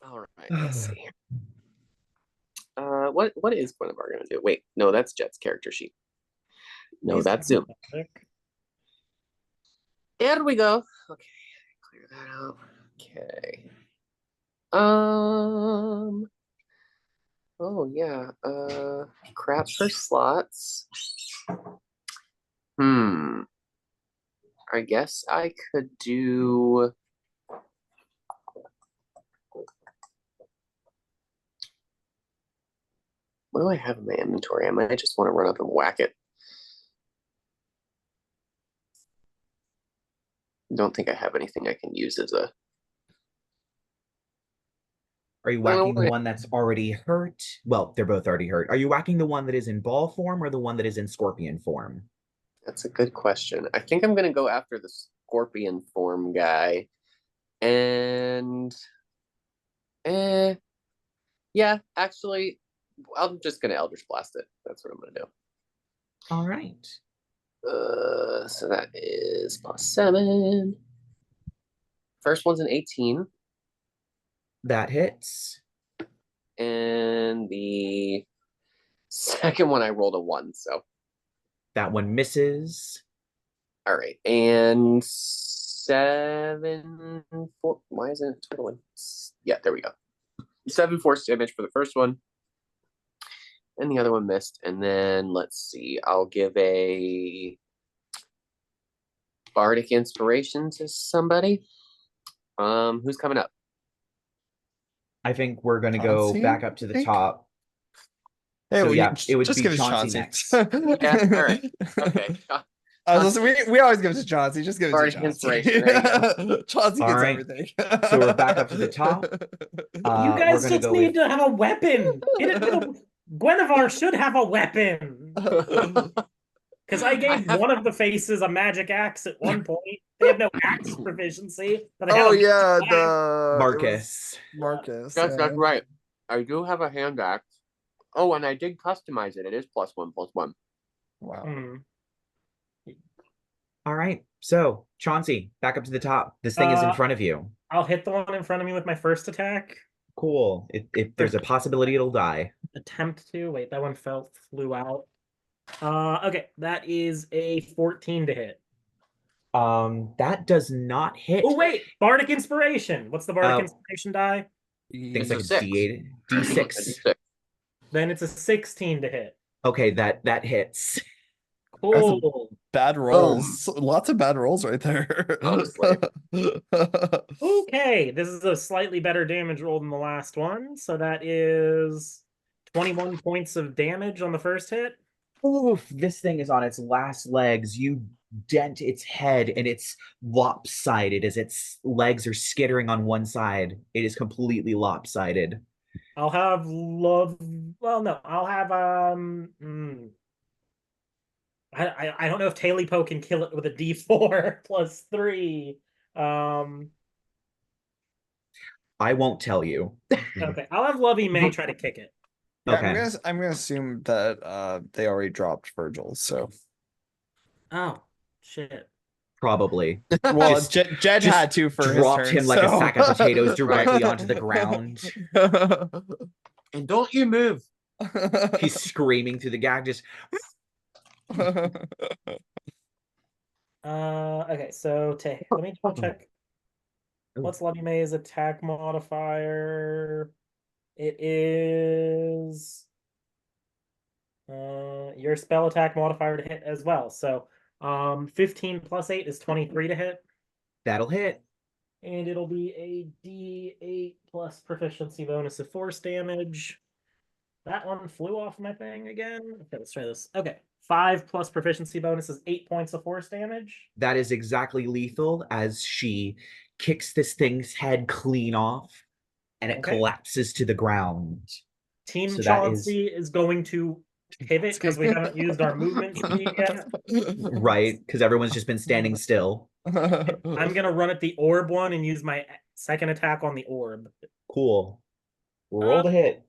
All right, let's see. What is Guinevere gonna do? Wait, no, that's Jet's character sheet. No, that's Zoom. There we go. Okay, clear that out. Okay. Oh yeah. Crap for slots. I guess I could do. What do I have in my inventory? I might just want to run up and whack it. Don't think I have anything I can use as a. Are you whacking the one that's already hurt? Well, they're both already hurt. Are you whacking the one that is in ball form or the one that is in scorpion form? That's a good question. I think I'm going to go after the scorpion form guy. And yeah, actually, I'm just going to Eldritch Blast it. That's what I'm going to do. All right. So that is +7. First one's an 18. That hits. And the second one I rolled a 1, so. That one misses. All right. And 7, 4. Why isn't it total? Yeah, there we go. 7 force damage for the first one. And the other one missed. And then let's see. I'll give a Bardic Inspiration to somebody. Who's coming up? I think we're going to go back up to the top. Hey, so yeah, it would just be give it to Chauncey Chauncey next. Yeah, all right. Okay. We always give it to Chauncey. Just give it Bardic to Chauncey. Inspiration. There you go. Chauncey All gets right. everything. So we're back up to the top. You guys just need to have a weapon. Guinevere should have a weapon. Because I gave one of the faces a magic axe at one point. They have no axe proficiency. But they have the Marcus. Marcus. That's right. I do have a hand axe. Oh, and I did customize it. It is +1/+1. Wow. All right. So, Chauncey, back up to the top. This thing is in front of you. I'll hit the one in front of me with my first attack. Cool. If there's a possibility it'll die. Attempt to. Wait, that one flew out. Okay, that is a 14 to hit. That does not hit. Oh wait, Bardic Inspiration. What's the Bardic Inspiration die? I think it's like a 6. D8, D6. Then it's a 16 to hit. Okay, that hits. Cool. Bad rolls. Lots of bad rolls right there. Honestly. Okay, this is a slightly better damage roll than the last one. So that is 21 points of damage on the first hit. Oof, this thing is on its last legs. You dent its head and it's lopsided as its legs are skittering on one side. It is completely lopsided. I'll have love. Well, no, I'll have I don't know if Talipo can kill it with a D4 +3. I won't tell you. Okay, I'll have Lovey May try to kick it. Yeah, Okay. I'm gonna assume that they already dropped Virgil, so. Oh shit. Probably. Well, Jed had to for dropped his turn, him like a sack of potatoes directly onto the ground. And don't you move. He's screaming through the gag, just Okay, so let me check. What's Lovey May's attack modifier? It is your spell attack modifier to hit as well. So 15 + 8 is 23 to hit. that'll hit. And it'll be a D8 plus proficiency bonus of force damage. That one flew off my thing again. Okay, let's try this. Okay. 5 plus proficiency bonus is 8 points of force damage. That is exactly lethal as she kicks this thing's head clean off and it collapses to the ground. Team Chauncey is going to pivot because we haven't used our movement speed yet. Right, because everyone's just been standing still. I'm going to run at the orb one and use my second attack on the orb. Cool. Roll to hit.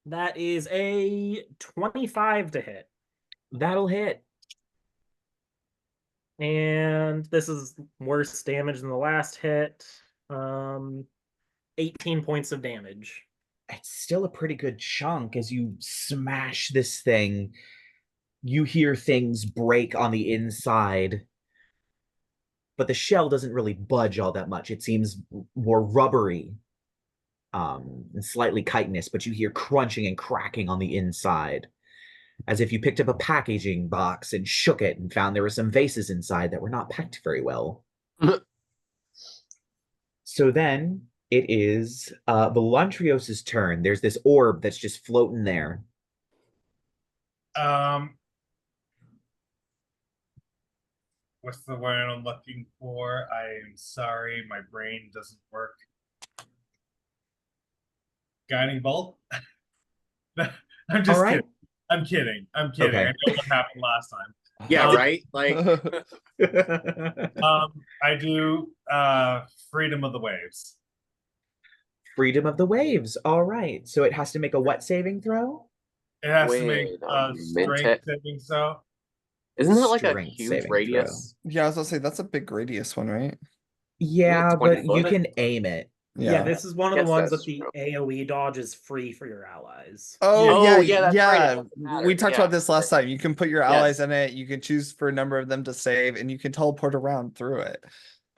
That is a 25 to hit. That'll hit. And this is worse damage than the last hit. 18 points of damage. It's still a pretty good chunk as you smash this thing. You hear things break on the inside. but the shell doesn't really budge all that much. It seems more rubbery, and slightly chitinous, but you hear crunching and cracking on the inside, as if you picked up a packaging box and shook it and found there were some vases inside that were not packed very well. So then it is Velantrios' turn. There's this orb that's just floating there. What's the word I'm looking for? I am sorry, my brain doesn't work. Guiding bolt? I'm just kidding. I'm kidding. Okay. I know what happened last time. Yeah, right? Like I do Freedom of the Waves. Freedom of the Waves. All right. So it has to make a what saving throw? It has to make Wait a a strength minute. saving throw. Isn't that like a Strength huge saving radius? Yeah, I was gonna say that's a big radius one, right? Yeah, 20 but you foot? can aim it. Yeah, this is one of the Guess ones that's that the true. AoE dodge is free for your allies. Oh, Oh, yeah, yeah, that's right, it doesn't We matter. talked Yeah, about this last right. time. You can put your allies in it. You can choose for a number of them to save, and you can teleport around through it.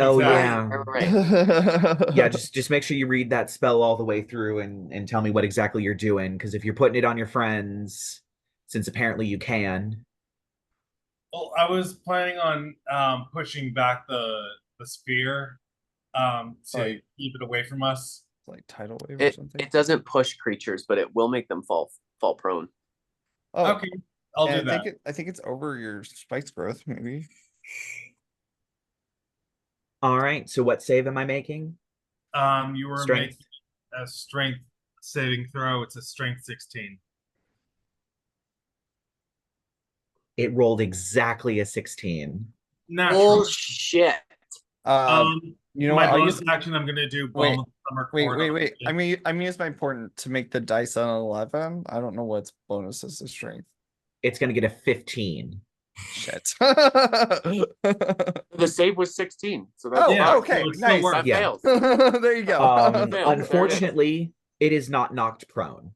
Oh Exactly. yeah. Right. Yeah, just make sure you read that spell all the way through and tell me what exactly you're doing, because if you're putting it on your friends, since apparently you can. Well, I was planning on pushing back the sphere to Like- keep it away from us. Like tidal wave or It something. doesn't push creatures, but it will make them fall prone. Oh, Okay, I'll and do that. I think it's over your spikes growth, maybe. All right, so what save am I making? You were Strength. making a strength saving throw. It's a strength 16. It rolled exactly a 16. Natural. Bullshit. You know my what? I'll bonus use action, I'm gonna do Wait, Balm of the Summer wait, Court wait, on wait. it. I'm gonna use my important to make the dice on 11. I don't know what's bonuses to strength. It's going to get a 15. Shit. The save was 16, so that's Oh, Yeah, okay, so it still nice. works. that Yeah. fails. There you go. Failed. Unfortunately, it is not knocked prone.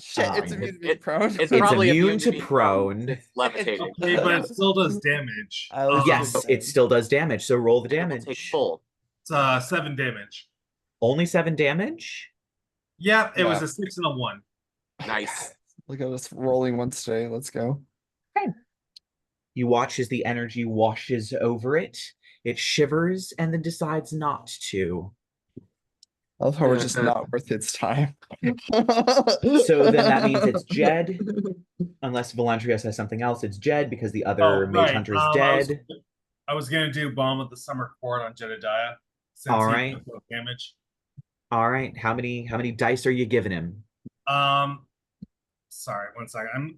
Shit, it's um, immune to being prone. It's It's probably immune to being prone. It's levitating. Okay, but it still does damage. I was Yes, just it still does damage, so roll the It will damage. take full. It's 7 damage. Only 7 damage? Yeah, it was Yeah. a 6 and a 1. Nice. Look at us rolling once today. Let's go. You watch as the energy washes over it. It shivers and then decides not to. I love how we're just not worth its time. So then that means it's Jed. Unless Velantrios has something else, it's Jed because the other Mage Hunter is dead. I was gonna do Balm of the Summer Court on Jedidiah since All he right. took no damage. All right. How many dice are you giving him? Sorry, 1 second.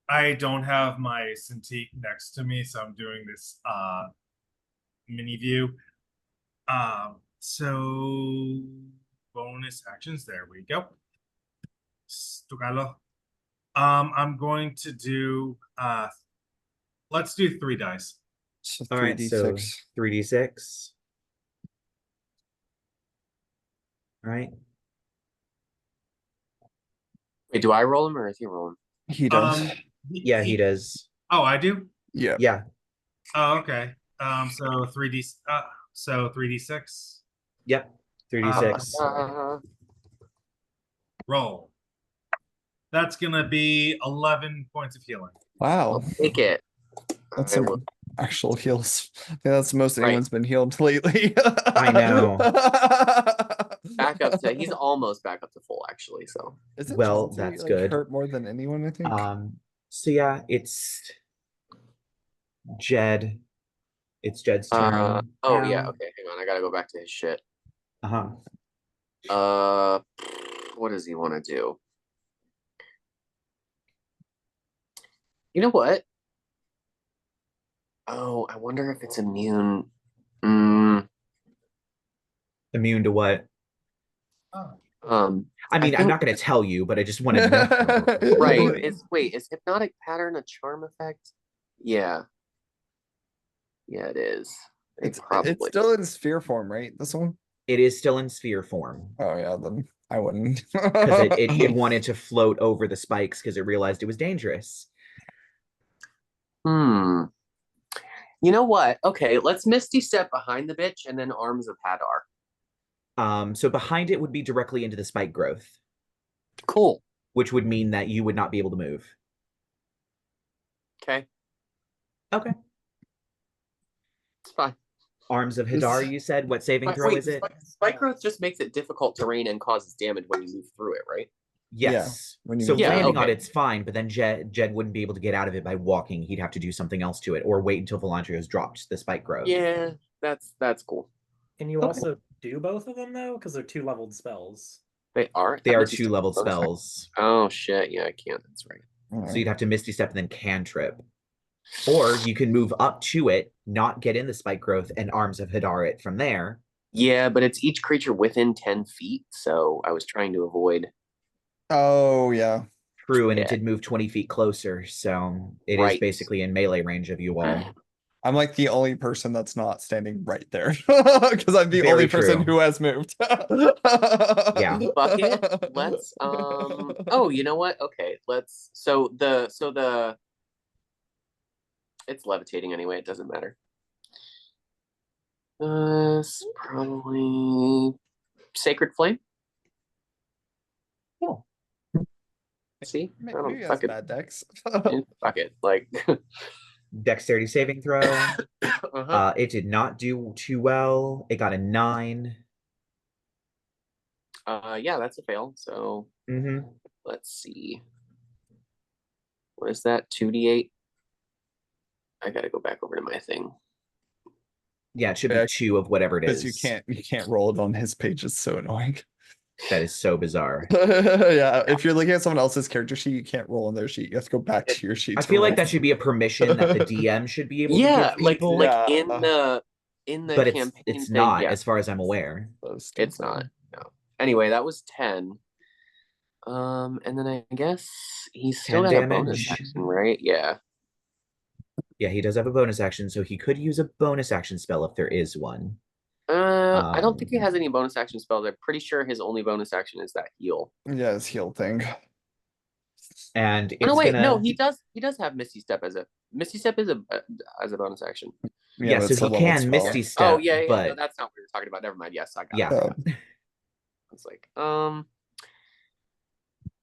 I don't have my Cintiq next to me, so I'm doing this mini view. So bonus actions, there we go. Tocalo. I'm going to do let's do 3 dice. So All right, so 3d6. All right. Wait, do I roll him or is he rolling? He does. Yeah, he does. Oh, I do? Yeah. Yeah. Oh, okay. So 3d6. Yep. 3d6. Roll. That's gonna be 11 points of healing. Wow. I'll take it. That's I some will- actual heals. I think that's the most Right. anyone's been healed lately. I know. back up to he's almost back up to full actually, so Is it Well, Chauncey, that's like, good. hurt more than anyone, I think. So yeah, it's Jed. It's Jed's turn. oh yeah, now. okay, hang on, I gotta go back to his shit. Uh-huh. What does he want to do? You know what? Oh, I wonder if it's immune. Immune to what? I mean, I'm think- not going to tell you, but I just want to know. Right. Is hypnotic pattern a charm effect? Yeah. Yeah, it is. It's probably. still in sphere form, right? This one? It is still in sphere form Oh yeah, then I wouldn't. because it wanted to float over the spikes because it realized it was dangerous. You You know what? Okay, let's Misty Step behind the bitch and then Arms of Hadar. So behind it would be directly into the spike growth. Cool. Which would mean that you would not be able to move. Okay. Okay. It's fine. Arms of Hadar, you said? What saving throw is it? Spike growth just makes it difficult terrain and causes damage when you move through it, right? Yes. Yeah, so landing on okay. it's fine, but then Jed wouldn't be able to get out of it by walking. He'd have to do something else to it, or wait until Velantrios dropped the spike growth. Yeah, that's cool. Can you also do both of them though? Because they're 2-leveled spells. They are. They are 2-leveled spells. Oh shit! Yeah, I can't. That's right. So you'd have to Misty Step and then cantrip. Or you can move up to it, not get in the spike growth, and Arms of Hadar it from there. Yeah, but it's each creature within 10 feet, so I was trying to avoid. Oh, yeah. True, and it did move 20 feet closer, so it is basically in melee range of you all. I'm like the only person that's not standing right there because I'm the only person who has moved. Yeah. Bucket. Let's oh, you know what? Okay, let's the it's levitating anyway, it doesn't matter. Probably Sacred Flame. Oh. See? I don't Maybe fuck it. bad decks. Fuck it. Like Dexterity saving throw. It did not do too well. It got a 9. Yeah, that's a fail. So let's see. What is that? 2d8. I gotta go back over to my thing. Yeah, it should be 2 of whatever it is. Because you can't roll it on his page. It's so annoying. That is so bizarre. Yeah, if you're looking at someone else's character sheet, you can't roll on their sheet. You have to go back to your sheet. I feel like that should be a permission that the DM should be able to give people. Like in the but campaign it's thing, not, yeah. as far as I'm aware. It's not. No. Anyway, that was 10. And then I guess he's still got a bonus action, right? Yeah. Yeah, he does have a bonus action, so he could use a bonus action spell if there is one. I don't think he has any bonus action spells. I'm pretty sure his only bonus action is that heal. Yeah, his heal thing. And it's no, he does have Misty Step as a bonus action. Yeah, so he can Misty Step. Oh yeah, but no, that's not what we were talking about. Never mind. Yes, I got it. It's like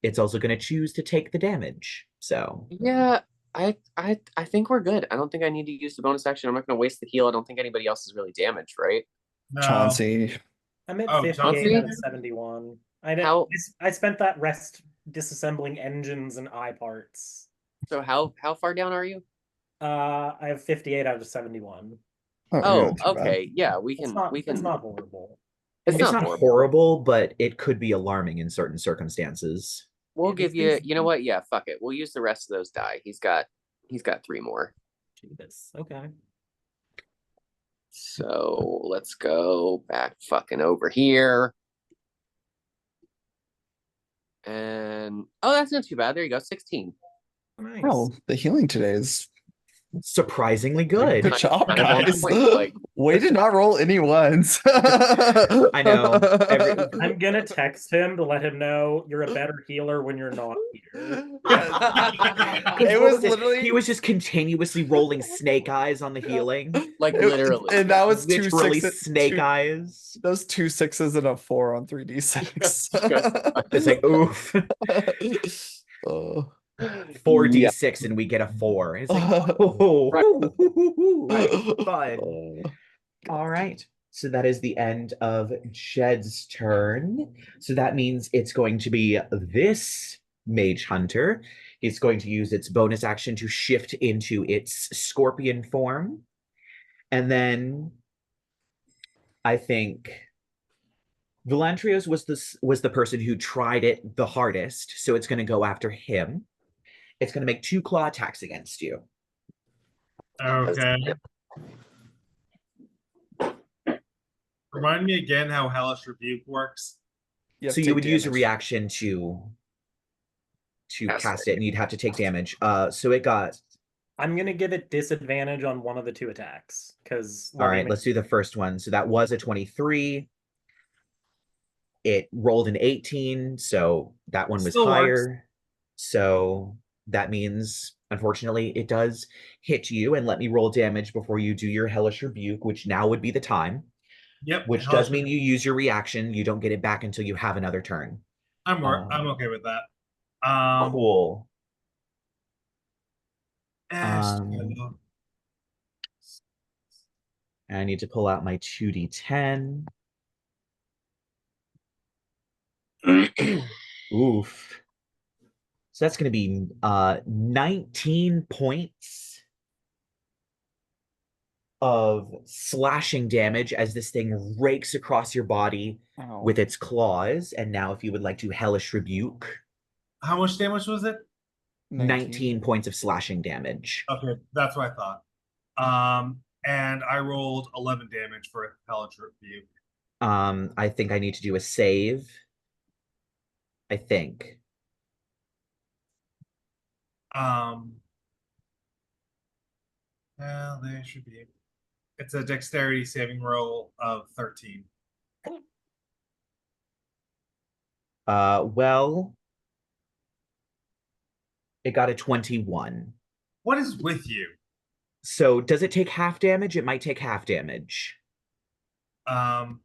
it's also going to choose to take the damage. So yeah, I think we're good. I don't think I need to use the bonus action. I'm not going to waste the heal. I don't think anybody else is really damaged, right? No. Chauncey. I'm at 58 out of 71. I spent that rest disassembling engines and eye parts. So how far down are you? I have 58 out of 71. Oh, okay. Bad. Yeah, we can. It's not horrible. It's not horrible, but it could be alarming in certain circumstances. We'll give you. You know what? Yeah, fuck it. We'll use the rest of those die. He's got 3 more. Jesus. Okay. So let's go back fucking over here. And that's not too bad. There you go. 16. Nice. Oh, the healing today is surprisingly good. Good job, guys. Way to not roll any ones. I know. I'm gonna text him to let him know you're a better healer when you're not here. It was literally he was just continuously rolling snake eyes on the healing. Like literally. And that was literally snake eyes. Those 2 6s and a 4 on 3d6. It's like oof. 4d6 and we get a 4. It's like, fun. All right. So that is the end of Jed's turn. So that means it's going to be this Mage Hunter. It's going to use its bonus action to shift into its scorpion form. And then I think Velantrios was the person who tried it the hardest. So it's going to go after him. It's going to make 2 claw attacks against you. Okay. Remind me again how Hellish Rebuke works. So you would use a reaction to cast it, and you'd have to take damage. So it got... I'm going to give it disadvantage on one of the 2 attacks. Because all right, let's do the first one. So that was a 23. It rolled an 18, so that one was higher. So... that means Unfortunately, it does hit you, and let me roll damage before you do your Hellish Rebuke, which now would be the time. Yep. Which does mean you use your reaction. You don't get it back until you have another turn. I'm okay with that. Cool. Um, I need to pull out my 2d10. Oof. So that's going to be 19 points of slashing damage as this thing rakes across your body with its claws. And now if you would like to Hellish Rebuke. How much damage was it? 19 points of slashing damage. Okay, that's what I thought. And I rolled 11 damage for Hellish Rebuke. I think I need to do a save. I think. Well, they should be. It's a dexterity saving roll of 13. Well, it got a 21. What is with you? So does it take half damage? It might take half damage. John,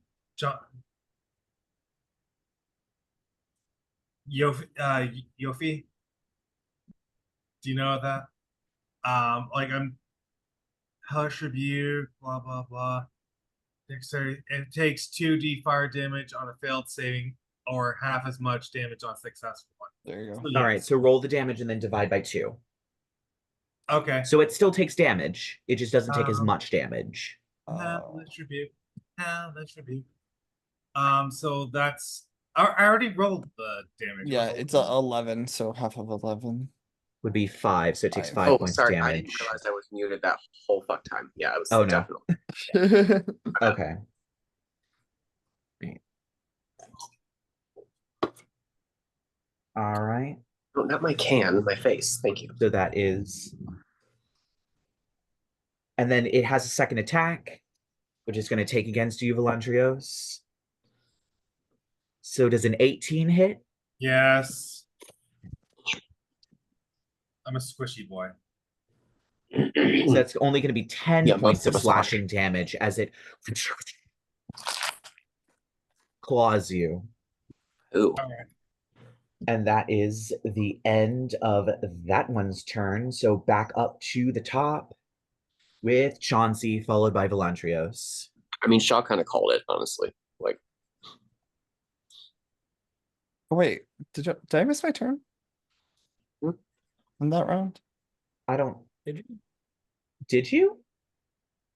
Yofi, do you know that? Like I'm Hellish Rebuke, blah blah blah. Dexterity. It takes 2d fire damage on a failed saving, or half as much damage on a successful one. There you go. So, yes. All right, so roll the damage and then divide by 2. Okay. So it still takes damage. It just doesn't take as much damage. Hellish Rebuke. Hellish Rebuke. So that's I already rolled the damage. Yeah, it's a 11, so half of 11 would be 5, so it takes 5 Oh, points sorry, of I damage. didn't realize I was muted that whole fuck time. Yeah, I was Oh, no. definitely. Okay. All right. Oh, not my can, my face. Thank you. So that is. And then it has a second attack, which is going to take against you, Velantrios. So does an 18 hit? Yes. I'm a squishy boy. So that's only going to be 10 Yeah, points most of of us are. slashing damage as it claws you. Ooh. All right. And that is the end of that one's turn. So back up to the top with Chauncey, followed by Velantrios. I mean, Shaw kind of called it, honestly. Like, Oh, wait, did I miss my turn? In that round? I don't. Did you? Did you?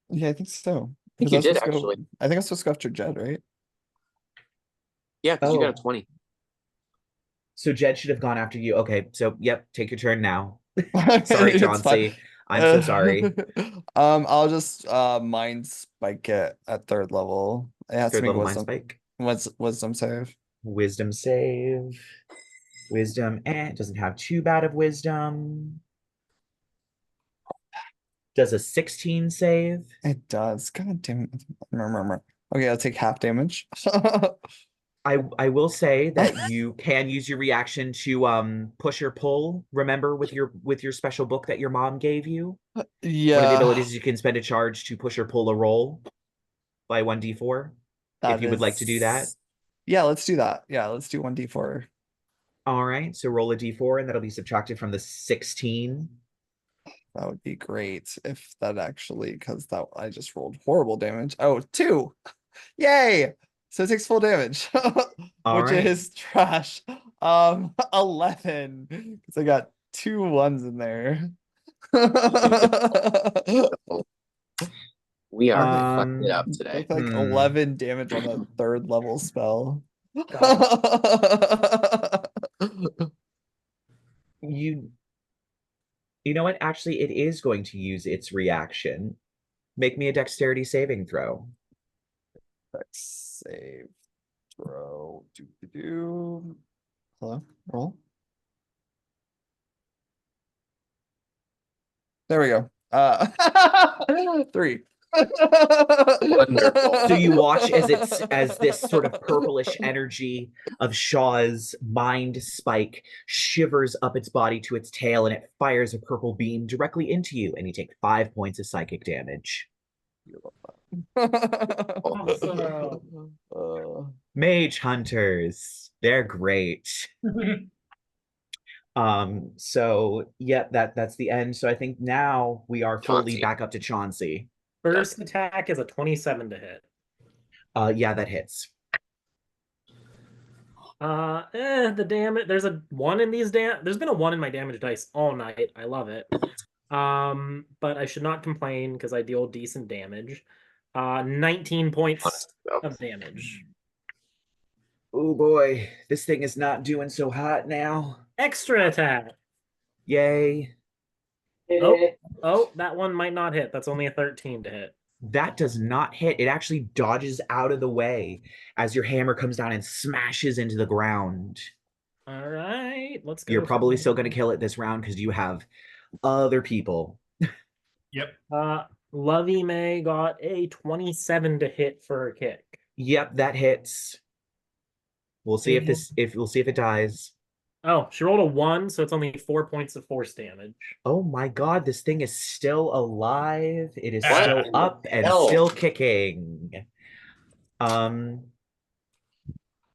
Yeah, I think so. I think Because you was did, supposed to go- actually. I think I was supposed to go after Jed, right? Yeah, because you got a Oh. 20. So Jed should have gone after you. Okay, so yep, take your turn now. Sorry, It's Chauncey. fine. I'm so sorry. I'll just mind spike it at 3rd level. It has Third to make level mind wisdom. spike. Wisdom save. Wisdom save. Wisdom, it doesn't have too bad of wisdom. Does a 16 save? It does. God damn it. Remember. Okay, I'll take half damage. I will say that you can use your reaction to push or pull. Remember with your special book that your mom gave you? Yeah. One of the abilities is you can spend a charge to push or pull a roll by 1d4. If you would like to do that. Yeah, let's do that. Yeah, let's do 1d4. All right, so roll a d4 and that'll be subtracted from the 16. That would be great if that actually, because that I just rolled horrible damage. Oh, 2. Yay! So it takes full damage, which is trash. 11, because I got 2 1s in there. We are fucking it up today. Like 11 damage on a 3rd level spell. You know what? Actually, it is going to use its reaction. Make me a dexterity saving throw. Dex save throw. Hello? Roll. There we go. 3. Wonderful. So you watch as this sort of purplish energy of Shaw's mind spike shivers up its body to its tail, and it fires a purple beam directly into you, and you take 5 points of psychic damage. Mage hunters, they're great. So yeah, that's the end. So I think now we are fully Chauncey. back up to Chauncey. First attack is a 27 to hit. Yeah, that hits. The damage. There's a 1 in these there's been a 1 in my damage dice all night. I love it. But I should not complain because I deal decent damage. 19 points of damage. Oh boy, this thing is not doing so hot now. Extra attack. Yay. Oh, that one might not hit. That's only a 13 to hit. That does not hit. It actually dodges out of the way as your hammer comes down and smashes into the ground. All right, let's go. You're probably still going to kill it this round because you have other people. Yep. Lovey May got a 27 to hit for a kick. Yep, that hits. We'll see if it dies. Oh, she rolled a 1, so it's only 4 points of force damage. Oh my god, this thing is still alive. It is What? still up and still kicking.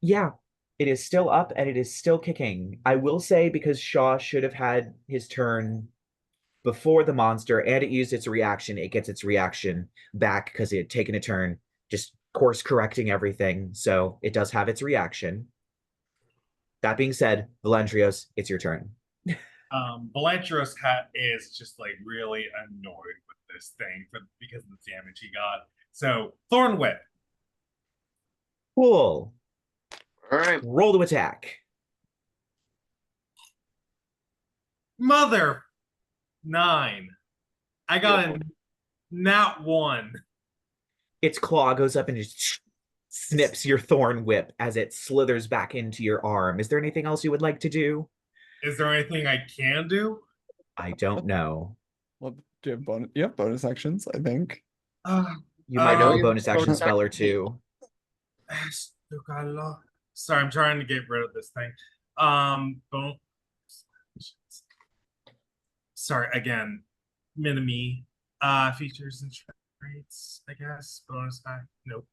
Yeah, it is still up and it is still kicking. I will say, because Shaw should have had his turn before the monster and it used its reaction, it gets its reaction back because it had taken a turn, just course correcting everything. So it does have its reaction. That being said, Velantrios, it's your turn. Velantrios is just like really annoyed with this thing because of the damage he got. So Thorn Whip. Cool. All right. Roll to attack. Mother 9. I got a nat 1. Its claw goes up and just snips your thorn whip as it slithers back into your arm. Is there anything else you would like to do? Is there anything I can do? I don't know. Well, do you have bonus? You have bonus actions, I think. You might have a you bonus have action bonus spell or action. two. Sorry, I'm trying to get rid of this thing. Sorry, again. Minimi. Features and traits, I guess. Bonus act. Nope.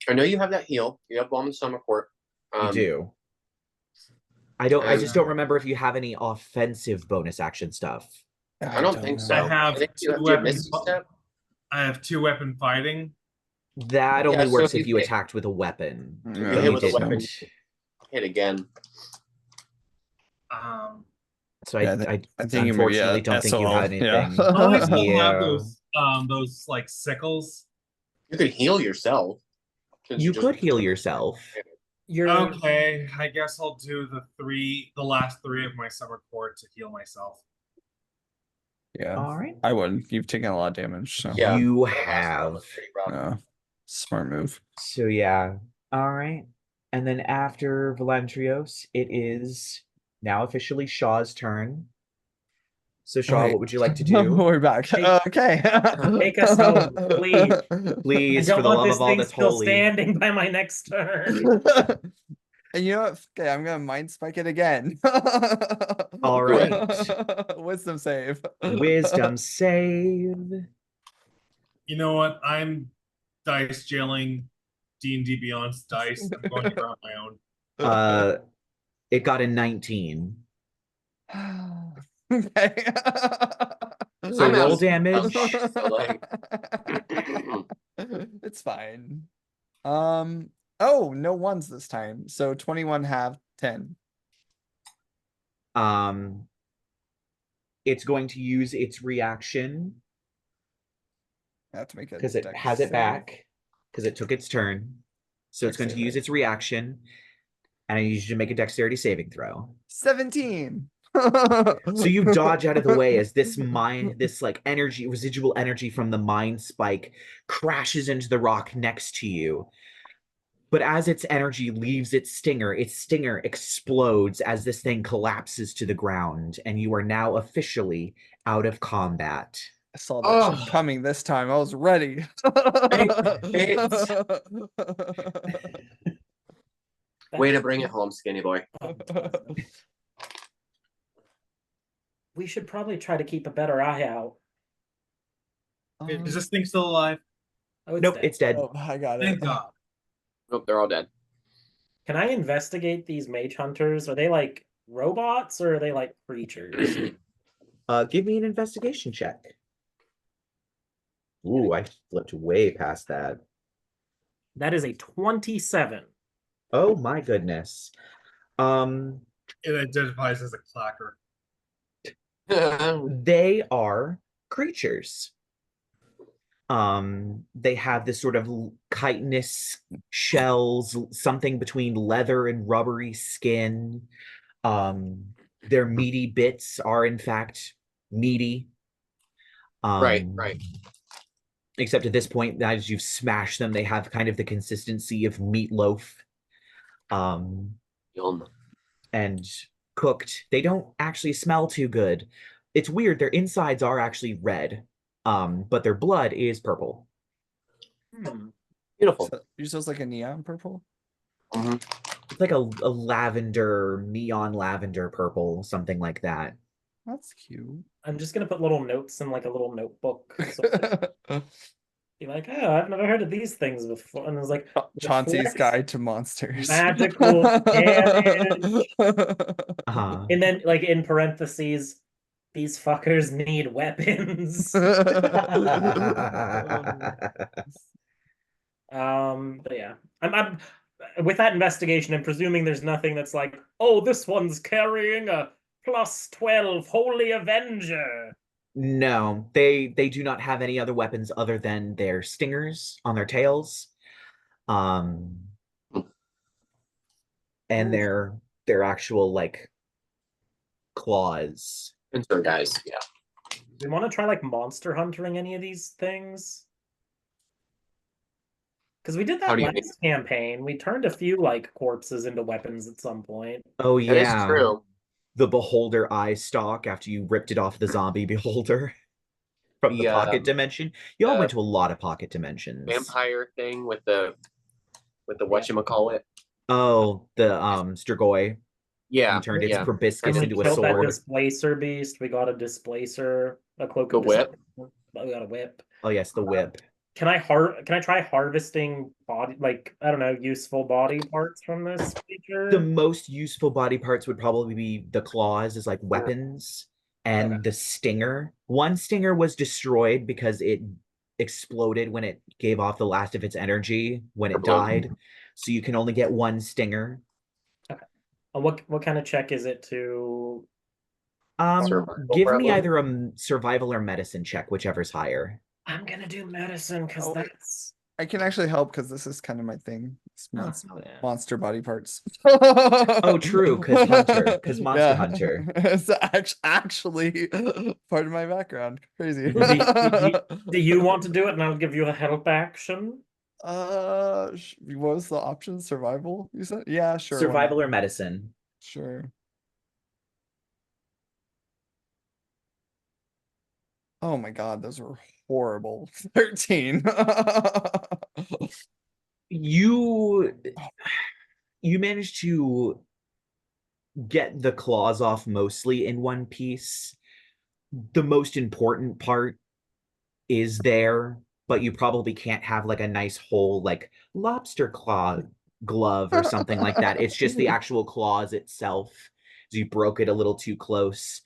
I know you have that heal. You have Balm in Stomach Court. You do. I just don't remember if you have any offensive bonus action stuff. I don't think so. I have think you two do you have weapons. Misty Step? I have 2 weapon fighting. That Yeah, only so works if if you you hit- attacked with a weapon. Yeah, You But hit you with a weapon. didn't. Hit again. So Yeah, I I think you unfortunately don't think you SOL, have yeah. anything. Oh, I still Yeah. have those like sickles. You could heal yourself. since You just- could heal yourself. You're Okay, I guess I'll do the last 3 of my summer court to heal myself. Yeah, All right. I wouldn't. You've taken a lot of damage, so Yeah. You the last one have. was pretty rough. yeah. Smart move. So yeah. All right. And then after Velantrios, it is now officially Shaw's turn. So Shaw, Wait. what would you like to do? We're back. Okay. Take us home, please. I Please, don't for the want love this of all thing that's still holy. standing by my next turn. And you know what? Okay, I'm gonna mind spike it again. All right. Wisdom save. Wisdom save. You know what? I'm dice jailing D&D Beyond's dice. I'm going to grab my own. It got a 19. Okay. So I'm out roll of- damage. So, like- It's fine. Oh, no ones this time. So 21 half 10. It's going to use its reaction I have to make it because it has it back because it took its turn. So it's going to use its reaction, and I need you to make a dexterity saving throw. 17. So you dodge out of the way as this like energy, residual energy from the mind spike crashes into the rock next to you. But as its energy leaves its stinger explodes as this thing collapses to the ground, and you are now officially out of combat. saw that shit coming this time. I was ready. Way to bring it home, skinny boy. We should probably try to keep a better eye out. Is this thing still alive? Oh, Nope, dead. it's dead. Oh, I got it. Thank God. Nope, they're all dead. Can I investigate these mage hunters? Are they like robots or are they like creatures? Give me an investigation check. Ooh, I flipped way past that. That is a 27. Oh my goodness. It identifies as a clacker. They are creatures. They have this sort of chitinous shells, something between leather and rubbery skin. Their meaty bits are in fact meaty. Right. Except at this point, as you've smashed them, they have kind of the consistency of meatloaf. Yum. And cooked. They don't actually smell too good. It's weird. Their insides are actually red, but their blood is purple. Beautiful. So, yours was like a neon purple? It's like a lavender, neon lavender purple, something like that. That's cute. I'm just gonna put little notes in like a little notebook. So be like, oh, I've never heard of these things before. And it's like Chauncey's reflects Guide to Monsters. magical damage. Uh-huh. And then like in parentheses, these fuckers need weapons. But yeah. I'm with that investigation, I'm presuming there's nothing that's like, oh, this one's carrying a +12 Holy Avenger. No, they do not have any other weapons other than their stingers on their tails. And their actual like claws. Intern guys, yeah. Do we want to try like monster hunting any of these things? Because we did that last campaign. We turned a few like corpses into weapons at some point. Oh yeah. That is true. The beholder eye stalk after you ripped it off the zombie beholder from the pocket dimension. You all went to a lot of pocket dimensions. Vampire thing with the whatchamacallit. Oh, the Strigoi. Yeah. You turned its proboscis we into a killed sword. That displacer beast. We got a displacer, a cloak of whip. We got a whip. Oh yes, the whip. Can I try harvesting body, like, I don't know, useful body parts from this creature? The most useful body parts would probably be the claws as like weapons and the stinger. One stinger was destroyed because it exploded when it gave off the last of its energy when it died. So you can only get one stinger. Okay. What kind of check is it to give me either a survival or medicine check, whichever's higher. I'm gonna do medicine because that's. I can actually help because this is kind of my thing. Monster body parts. Oh, true, because Monster Hunter. It's actually part of my background. Crazy. Do you want to do it, and I'll give you a help action? What was the option? Survival? You said? Yeah, sure. Survival or medicine? Sure. Oh my god, those were horrible. 13. You managed to get the claws off mostly in one piece. The most important part is there, but you probably can't have like a nice whole like lobster claw glove or something like that. It's just the actual claws itself. So you broke it a little too close.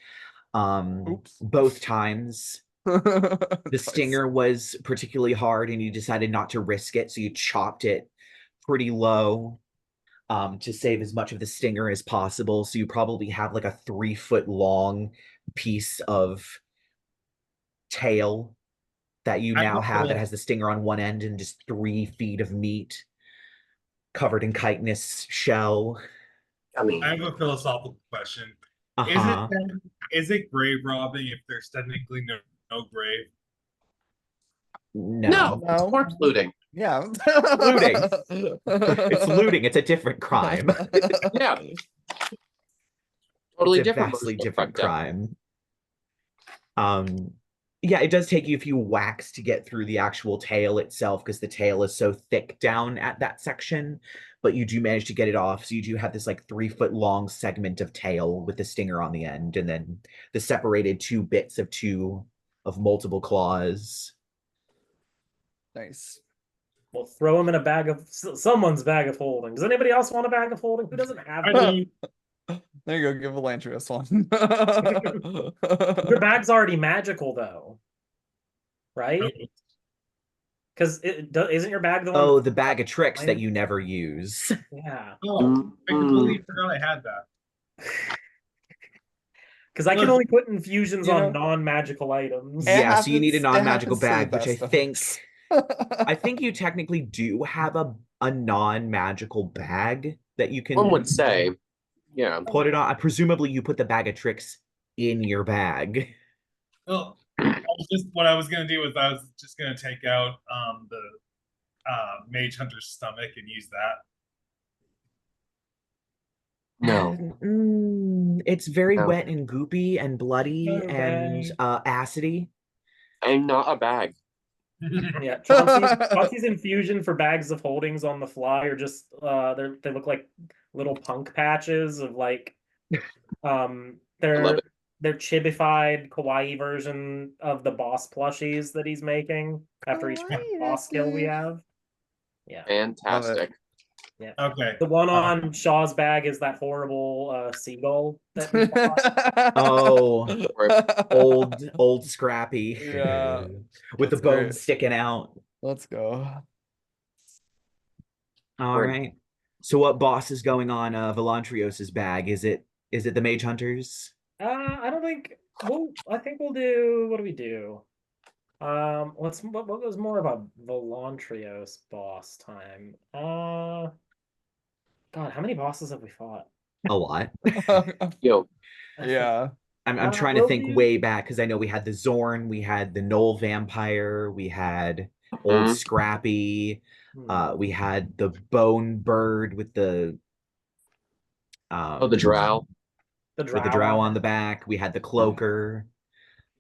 Both times. The stinger was particularly hard and you decided not to risk it, so you chopped it pretty low to save as much of the stinger as possible. So you probably have like a 3-foot long piece of tail that you now have that has the stinger on one end and just 3 feet of meat covered in chitinous shell. I mean, I have a philosophical question. Is it grave robbing if there's technically no grave? No, it's corpse looting. Yeah. Looting. It's looting. It's a different crime. Yeah. Totally it's a different. Vastly different crime. Yeah, it does take you a few whacks to get through the actual tail itself because the tail is so thick down at that section, but you do manage to get it off. So you do have this like 3 foot long segment of tail with the stinger on the end, and then the separated two bits of multiple claws. Nice. We'll throw him in a bag of someone's bag of holding. Does anybody else want a bag of holding? Who doesn't have I one? mean, There you go, give Velantrios one. Your bag's already magical though, right? Because isn't your bag the one? Oh, the bag of tricks that you never use. Yeah. oh, I completely forgot I had that. Because I can only put infusions You know, on non-magical items. Yeah, so you need a it non-magical happens to the bag, which I best of think us. I think you technically do have a non-magical bag that you can One would say, yeah. put it on. Presumably you put the bag of tricks in your bag. Well, what I was gonna do was I was just gonna take out the Mage Hunter's stomach and use that. No. It's very No. wet and goopy and bloody No and bag. acidy. I'm not a bag. Yeah, Chauncey's infusion for bags of holdings on the fly are just they look like little punk patches of like they're chibified kawaii version of the boss plushies that he's making after each boss kill we have. Yeah. Fantastic. Yeah. Okay. The one on Shaw's bag is that horrible seagull that we fought. Oh, old Scrappy. Yeah. With the That's bones great. sticking out. Let's go. All right. So what boss is going on Velantrios's bag? Is it the Mage Hunters? I don't think I think we'll do, what do we do? What was more of a Velantrios boss time? God, how many bosses have we fought? A lot. Yo. Yeah. I'm trying to think way back because I know we had the Zorn, we had the Knoll Vampire, we had old Scrappy, we had the Bone Bird with the the Drow. With the Drow on the back. We had the Cloaker.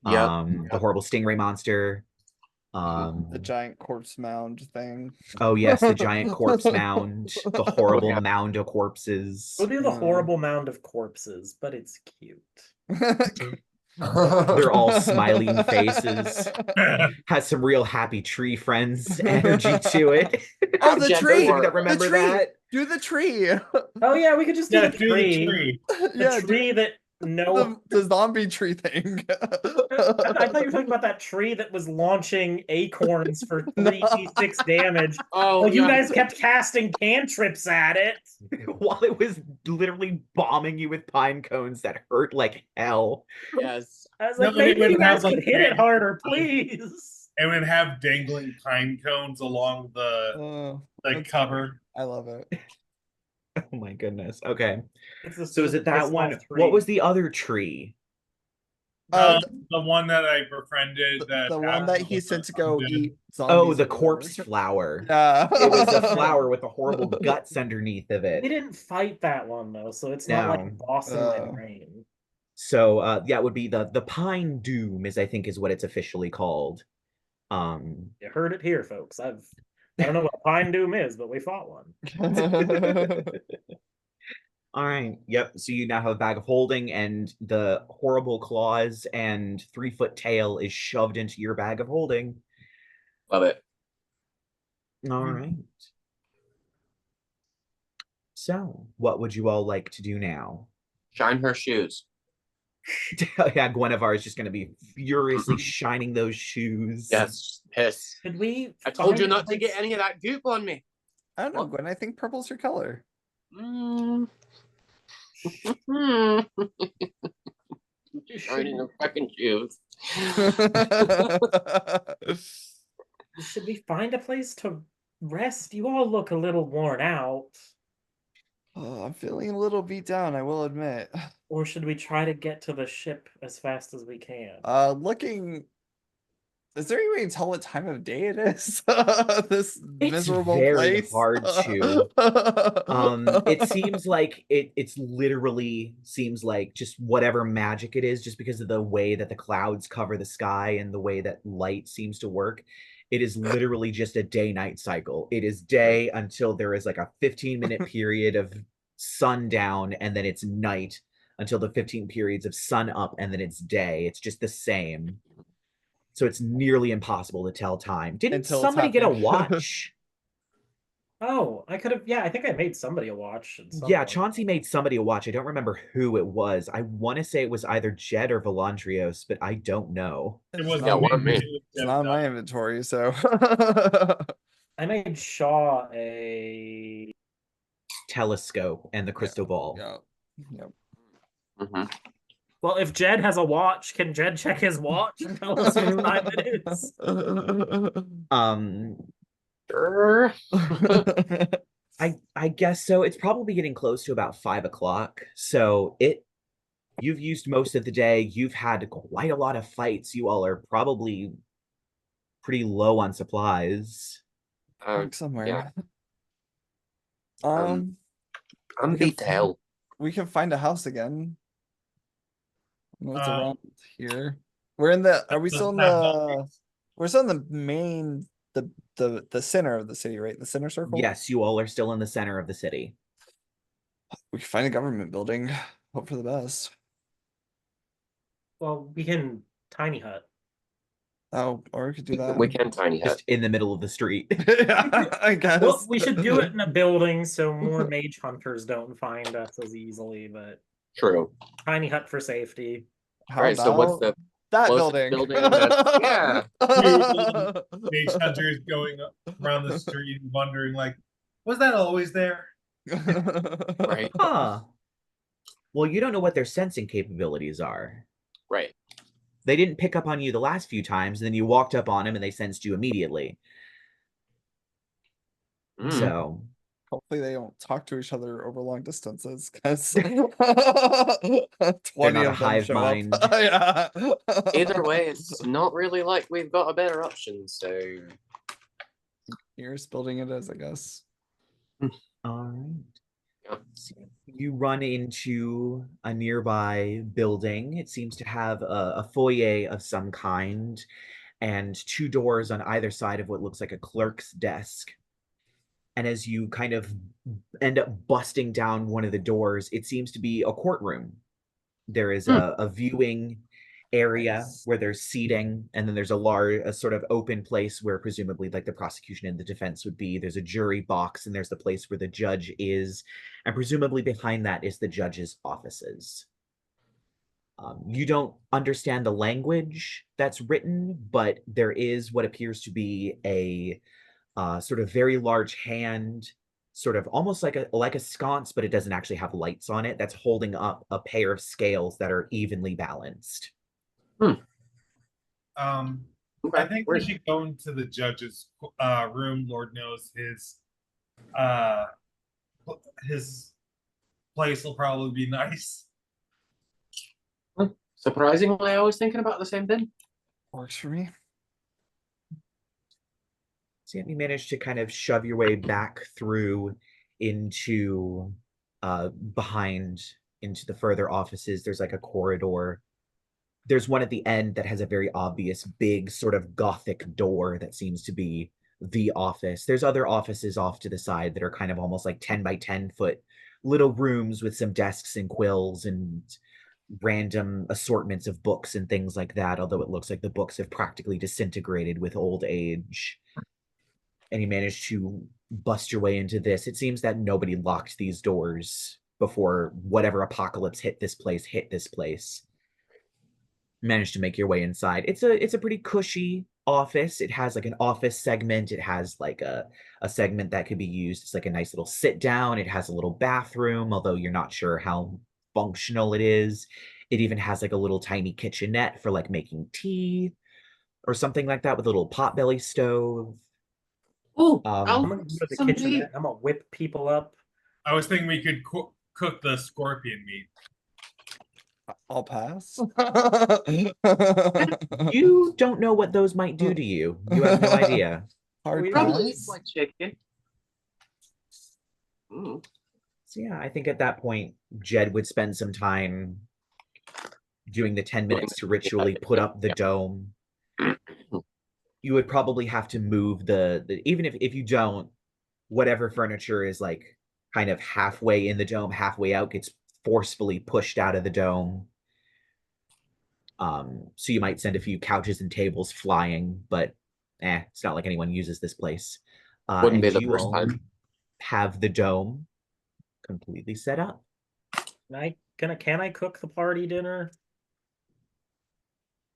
The horrible Stingray monster. The giant corpse mound thing. Oh yes, the giant corpse mound, the horrible mound of corpses. We'll do the horrible mound of corpses, but it's cute. They're all smiling faces. Has some real happy tree friends energy to it. Oh, the tree! Remember that? Do the tree. Oh yeah, we could just do the tree. The tree that the zombie tree thing. I thought you were talking about that tree that was launching acorns for 3d6 damage. Oh, you guys kept casting cantrips at it while it was literally bombing you with pine cones that hurt like hell. Yes. I was like, maybe you guys could hit it harder, please. It would have dangling pine cones along the cover. I love it. Oh my goodness. Okay. So is it that one? What was the other tree? The one that I befriended. The one that he sent to go eat zombies. Oh, the corpse flower. Yeah. It was a flower with the horrible guts underneath of it. We didn't fight that one though, so it's not like a boss in my brain. So yeah, it would be the Pine Doom I think is what it's officially called. You heard it here, folks. I don't know what Pine Doom is, but we fought one. All right. Yep. So you now have a bag of holding, and the horrible claws and 3-foot tail is shoved into your bag of holding. Love it. All right. So, what would you all like to do now? Shine her shoes. Yeah, Guinevere is just going to be furiously shining those shoes. Yes, piss. Could we? I told you not to get any of that goop on me. I don't know, Gwen. I think purple's your color. Shining her fucking shoes. Should we find a place to rest? You all look a little worn out. Oh, I'm feeling a little beat down, I will admit. Or should we try to get to the ship as fast as we can? Looking Is there any way to tell what time of day it is? This It's miserable very place. hard to. It seems like it's literally seems like just whatever magic it is, just because of the way that the clouds cover the sky and the way that light seems to work. It is literally just a day-night cycle. It is day until there is like a 15-minute period of sundown, and then it's night until the 15 periods of sun up, and then it's day. It's just the same. So it's nearly impossible to tell time. Didn't Until it's somebody get a happening. watch? Oh, I could have. Yeah, I think I made somebody a watch. At some Yeah, point. Chauncey made somebody a watch. I don't remember who it was. I want to say it was either Jed or Velantrios, but I don't know. It It's was Yeah, not, one me. it's not in my inventory, so. I made Shaw a. Telescope and the crystal ball. Yeah. Yep. Mm-hmm. Well, if Jed has a watch, can Jed check his watch and tell us what time it is? Sure. I guess so. It's probably getting close to about 5 o'clock. So you've used most of the day. You've had quite a lot of fights. You all are probably pretty low on supplies. Look somewhere. Yeah. Um, I'm we can beat to hell. we can find a house again. I know it's Uh, around here. We're in the. Are we still in the? We're still in the main, the center of the city, right? The center circle. Yes, you all are still in the center of the city. We can find a government building. Hope for the best. Well, we can tiny hut. Oh, or we could do that. We can tiny hut. Just in the middle of the street. I guess. Well, we should do it in a building so more mage hunters don't find us as easily. But True. tiny hut for safety. How All right. So what's about the that closest building? that's- yeah. Mage hunters going around the street and wondering, like, was that always there? Right. Huh. Well, you don't know what their sensing capabilities are. Right. They didn't pick up on you the last few times, and then you walked up on them and they sensed you immediately. Mm. So Hopefully they don't talk to each other over long distances, because 20 not a of them hive show mind. up. Yeah. Either way, it's not really like we've got a better option. So Here's building it as, I guess. all right. yep. You run into a nearby building. It seems to have a foyer of some kind and 2 doors on either side of what looks like a clerk's desk. And as you kind of end up busting down one of the doors, it seems to be a courtroom. There is a viewing area where there's seating, and then there's a sort of open place where presumably like the prosecution and the defense would be. There's a jury box, and there's the place where the judge is, and presumably behind that is the judge's offices. You don't understand the language that's written, but there is what appears to be a sort of very large hand, sort of almost like a sconce, but it doesn't actually have lights on it, that's holding up a pair of scales that are evenly balanced. I think we should go into the judge's room. Lord knows his place will probably be nice. Surprisingly, I was thinking about the same thing. Works for me. So you managed to kind of shove your way back through into behind into the further offices. There's like a corridor. There's one at the end that has a very obvious big sort of gothic door that seems to be the office. There's other offices off to the side that are kind of almost like 10 by 10 foot little rooms with some desks and quills and random assortments of books and things like that, although it looks like the books have practically disintegrated with old age. And you managed to bust your way into this. It seems that nobody locked these doors before whatever apocalypse hit this place. Managed to make your way inside. It's a pretty cushy office. It has like an office segment. It has like a segment that could be used. It's like a nice little sit down. It has a little bathroom, although you're not sure how functional it is. It even has like a little tiny kitchenette for like making tea or something like that with a little potbelly stove. Oh, I'm gonna go to the kitchen. I'm gonna whip people up. I was thinking we could cook the scorpion meat. I'll pass. You don't know what those might do to you. You have no idea. Hard Probably pass. like chicken. Mm. So yeah, I think at that point, Jed would spend some time doing the 10 minutes to ritually put up the dome. You would probably have to move even if you don't, whatever furniture is like kind of halfway in the dome, halfway out, gets forcefully pushed out of the dome. So you might send a few couches and tables flying, but it's not like anyone uses this place. Wouldn't be And the you first will time. have the dome completely set up. Can I cook the party dinner?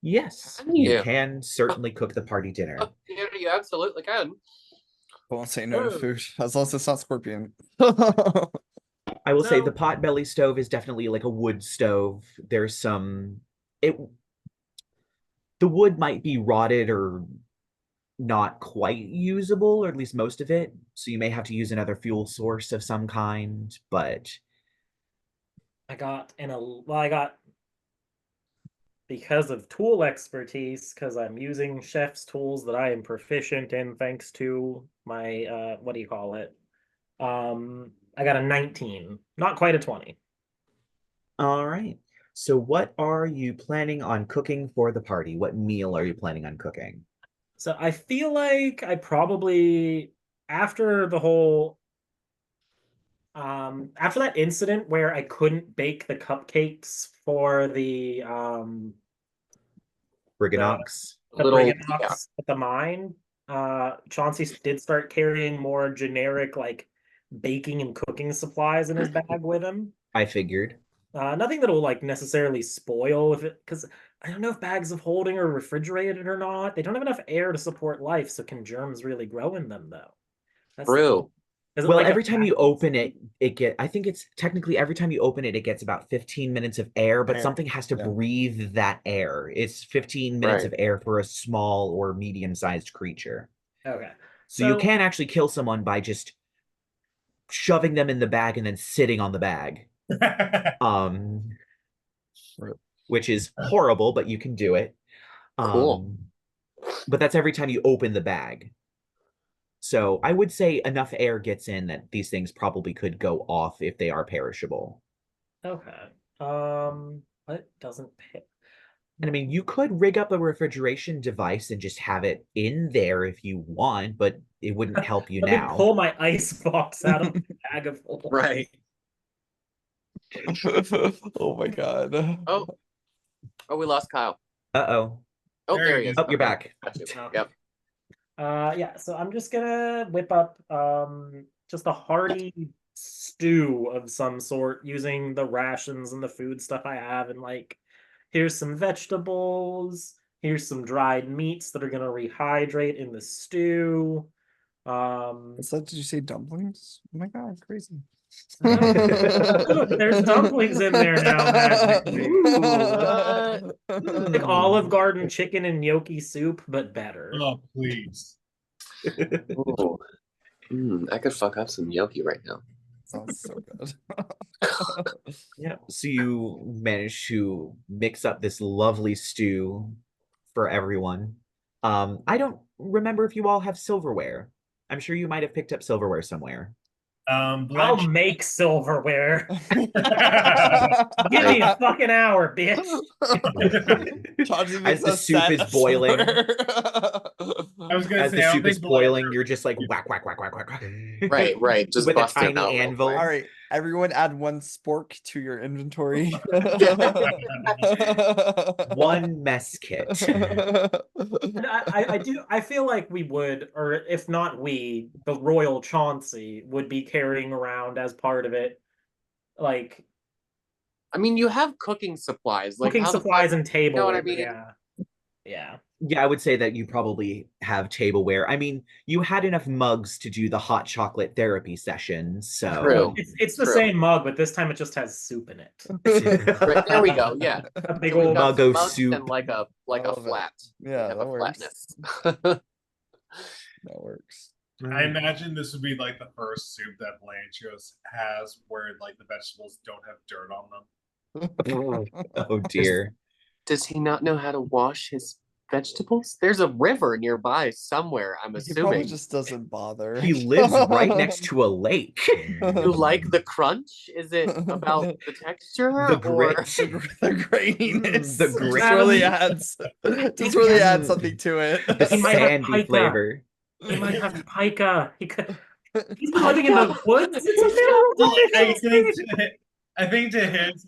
Yes, Can you you? can certainly cook the party dinner. Yeah, you absolutely can. Won't say no to food as long as it's not scorpion. I will say No. the potbelly stove is definitely like a wood stove. There's some the wood might be rotted or not quite usable, or at least most of it. So you may have to use another fuel source of some kind, but I got because of tool expertise, because I'm using chef's tools that I am proficient in thanks to my what do you call it? I got a 19, not quite a 20. all right. So what are you planning on cooking for the party? What meal are you planning on cooking? So I feel like I probably after the whole after that incident where I couldn't bake the cupcakes for the Briganox? Briganox at the mine, Chauncey did start carrying more generic like baking and cooking supplies in his bag with him. I figured. Nothing that'll like necessarily spoil if it, because I don't know if bags of holding are refrigerated or not. They don't have enough air to support life, so can germs really grow in them though? That's True. Well, every time you open it, I think it's technically every time you open it, it gets about 15 minutes of air, but something has to breathe that air. It's 15 minutes of air for a small or medium-sized creature. Okay. So you can actually kill someone by just shoving them in the bag and then sitting on the bag. Which is horrible, but you can do it. Cool. But that's every time you open the bag. So I would say enough air gets in that these things probably could go off if they are perishable. Okay. What doesn't pit? And I mean, you could rig up a refrigeration device and just have it in there if you want, but it wouldn't help you Let me now. pull my ice box out of the bag of holding. Right. Oh my god. Oh, we lost Kyle. Uh-oh. Oh, there he is. Oh, you're back. Yep. Yeah, so I'm just gonna whip up just a hearty stew of some sort using the rations and the food stuff I have, and like here's some vegetables, here's some dried meats that are gonna rehydrate in the stew. Did you say dumplings? Oh my god, crazy. Look, there's dumplings in there now, magically. Like Olive Garden chicken and gnocchi soup, but better. Oh, please. Ooh. I could fuck up some gnocchi right now. Sounds so good. Yeah, so you managed to mix up this lovely stew for everyone. I don't remember if you all have silverware. I'm sure you might have picked up silverware somewhere. I'll make silverware. Give me a fucking hour, bitch. As the soup is boiling, I was gonna as say, the soup is boiling, you're just like whack, whack, whack, whack, whack, whack. Right. Just with a busting tiny out real anvil. quick. All right, everyone, add one spork to your inventory. One mess kit. I feel like we would, or if not we, the Royal Chauncey would be carrying around as part of it, like I mean, you have cooking supplies, like cooking supplies and tableware. You know what I mean? Yeah. Yeah, I would say that you probably have tableware. I mean, you had enough mugs to do the hot chocolate therapy session, so True. It's the same mug, but this time it just has soup in it. Right, there we go. Yeah, A big so we've old got mug of mugs soup. and like a flat. Yeah, have that a works. flatness. That works. I imagine this would be like the first soup that Velantrios has where like the vegetables don't have dirt on them. Oh dear. Does he not know how to wash his vegetables? There's a river nearby somewhere, I'm He probably assuming. just doesn't bother. He lives right next to a lake. You like the crunch? Is it about the texture The or grit. the graininess. The grit. Just really adds something to it. The He might have sandy pica. flavor. He might have pica. He's living in the woods. I think to his.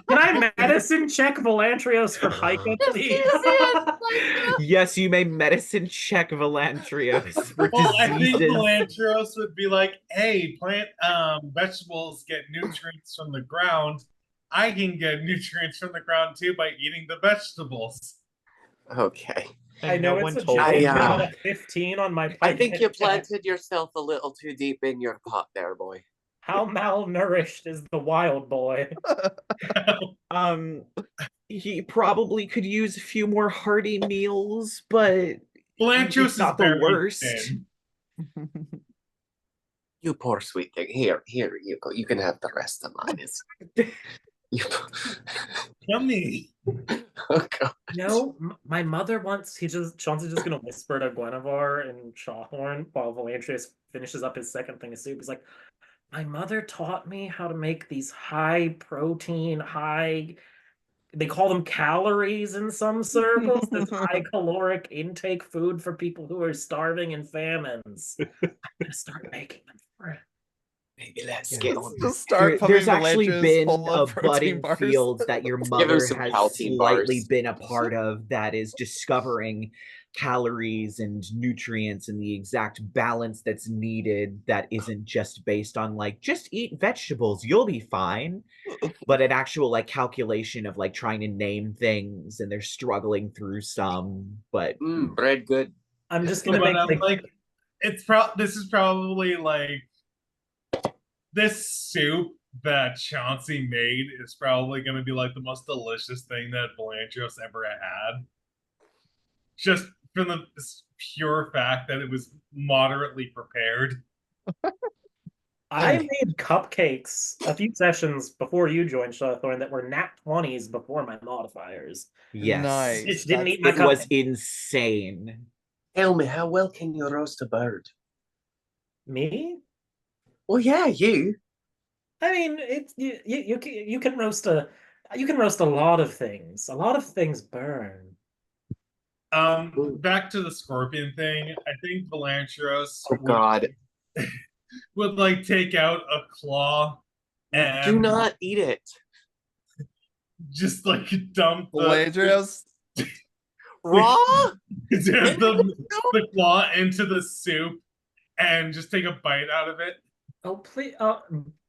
Can I medicine check Velantrios for pica, please? Yes, you may medicine check Velantrios for Well, I think diseases. Velantrios would be like, "Hey, plant vegetables get nutrients from the ground. I can get nutrients from the ground too by eating the vegetables." Okay. I know no it's a one told joke. me I that. got a 15 on my I think you check. planted yourself a little too deep in your pot there, boy. How malnourished is the wild boy? He probably could use a few more hearty meals, but Velantrios it's not is the very worst. thin. You poor sweet thing. Here you go. You can have the rest of mine. You... Yummy. Oh, God. No, my mother wants. Chauncey's just gonna whisper to Guinevere and Shawthorn while Velantrius finishes up his second thing of soup. He's like, my mother taught me how to make these high protein, they call them calories in some circles, this high caloric intake food for people who are starving in famines. I'm gonna start making them for it. Maybe let's get on. Just start There's actually Velantrios been full a of protein budding bars. field that your Give him mother some has Palpatine slightly bars. been a part of that is discovering calories and nutrients and the exact balance that's needed that isn't just based on like just eat vegetables, you'll be fine, but an actual like calculation of like trying to name things, and they're struggling through some, but Bread good. I'm just gonna But make like this is probably like this soup that Chauncey made is probably going to be like the most delicious thing that Velantrios ever had. Just from the pure fact that it was moderately prepared. I made cupcakes a few sessions before you joined Shawthorn that were nat 20s before my modifiers. yes, Nice. It didn't eat my it was cupcake. insane. Tell me, how well can you roast a bird? Me? Well, yeah, you. I mean, it's you can roast a lot of things. A lot of things burn. Back to the scorpion thing. I think Velantrios Oh God! would like take out a claw and Do not eat it. just like dump Velantrios. Raw? the claw into the soup and just take a bite out of it. Oh, please.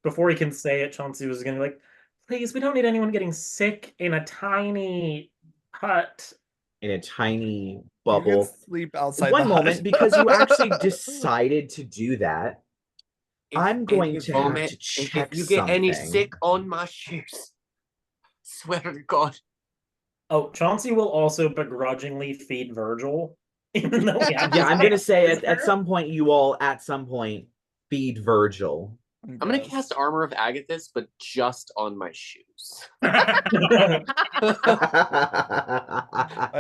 Before he can say it, Chauncey was going to be like, please, we don't need anyone getting sick in a tiny hut. In a tiny You bubble. can sleep outside One the moment, hut. because you actually decided to do that. I'm going to have to check if you get any something. sick on my shoes, swear to God. Oh, Chauncey will also begrudgingly feed Virgil, even though we have Yeah, I'm gonna say at some point you all at some point feed Virgil. I'm gonna cast Armor of Agathis, but just on my shoes. I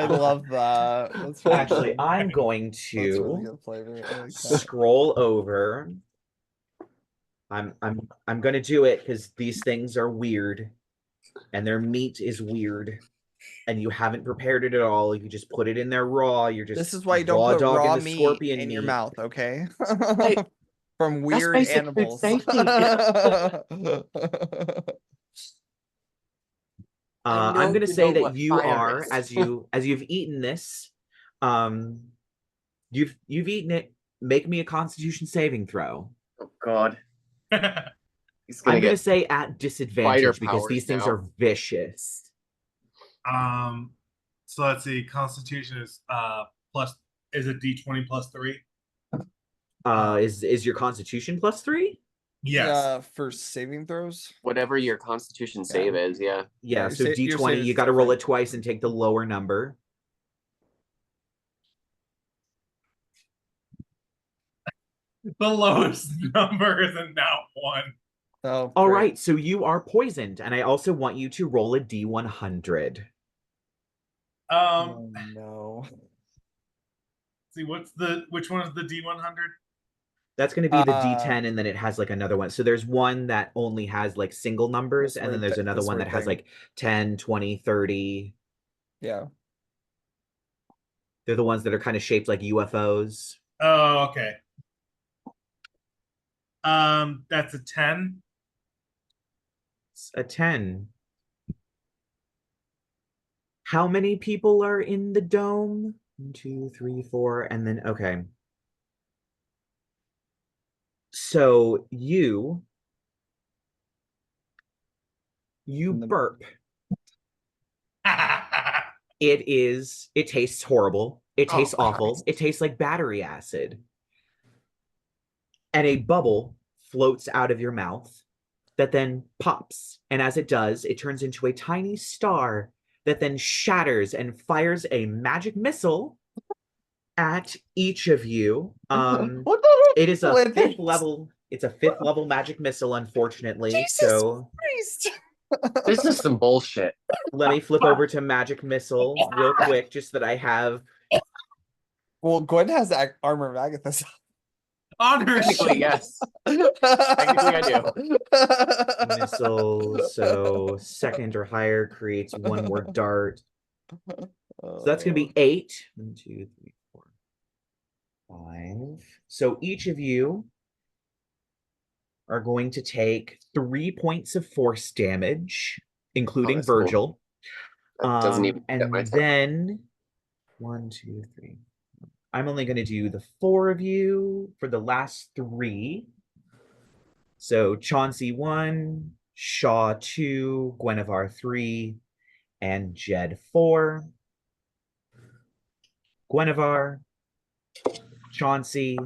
love that. That's really Actually, good. I'm going That's really to good flavor. I like that. scroll over. I'm gonna do it because these things are weird, and their meat is weird, and you haven't prepared it at all. You just put it in there raw. You're just This is why you don't put dogging raw the meat scorpion in your meat. mouth, okay? Hey, From weird basic food animals. safety. I'm gonna say that you fire are, is. as you've eaten this, you've eaten it. Make me a Constitution saving throw. Oh God. He's I'm gonna get say at fighter disadvantage because powers these things now. are vicious. So let's see. Constitution is plus is a D20 plus 3. Is your Constitution +3? Yes. For saving throws. Whatever your Constitution save is, yeah. Yeah, your so your D20, save you is got to roll different. it twice and take the lower number. The lowest number is a nat 1. Oh, All great. right, so you are poisoned, and I also want you to roll a D100. Oh, no. See, which one is the D100? That's going to be the D10, and then it has like another one. So there's one that only has like single numbers, and then there's another one that has like 10, 20, 30. Yeah. They're the ones that are kind of shaped like UFOs. Oh, okay. That's a 10. It's a 10. How many people are in the dome? 1, 2, 3, 4, and then okay. So you burp. It tastes horrible. It tastes awful. It tastes like battery acid. And a bubble floats out of your mouth that then pops. And as it does, it turns into a tiny star that then shatters and fires a magic missile at each of you. It is a 5th level. It's a 5th level magic missile, unfortunately. Jesus so Christ. This is some bullshit. Let me flip over to magic missile real quick, just that I have. Well, Gwen has armor of Agatha. On her Technically, yes. Technically, I do. Missile, so 2nd or higher creates 1 more dart. So that's going to be 8. 1, 2, 3, 4, 5. So each of you are going to take 3 points of force damage, including Virgil. Cool. That doesn't even and then 1, 2, 3. I'm only going to do the 4 of you for the last 3. So Chauncey 1, Shaw 2, Guinevere 3, and Jed 4. Guinevere, Chauncey,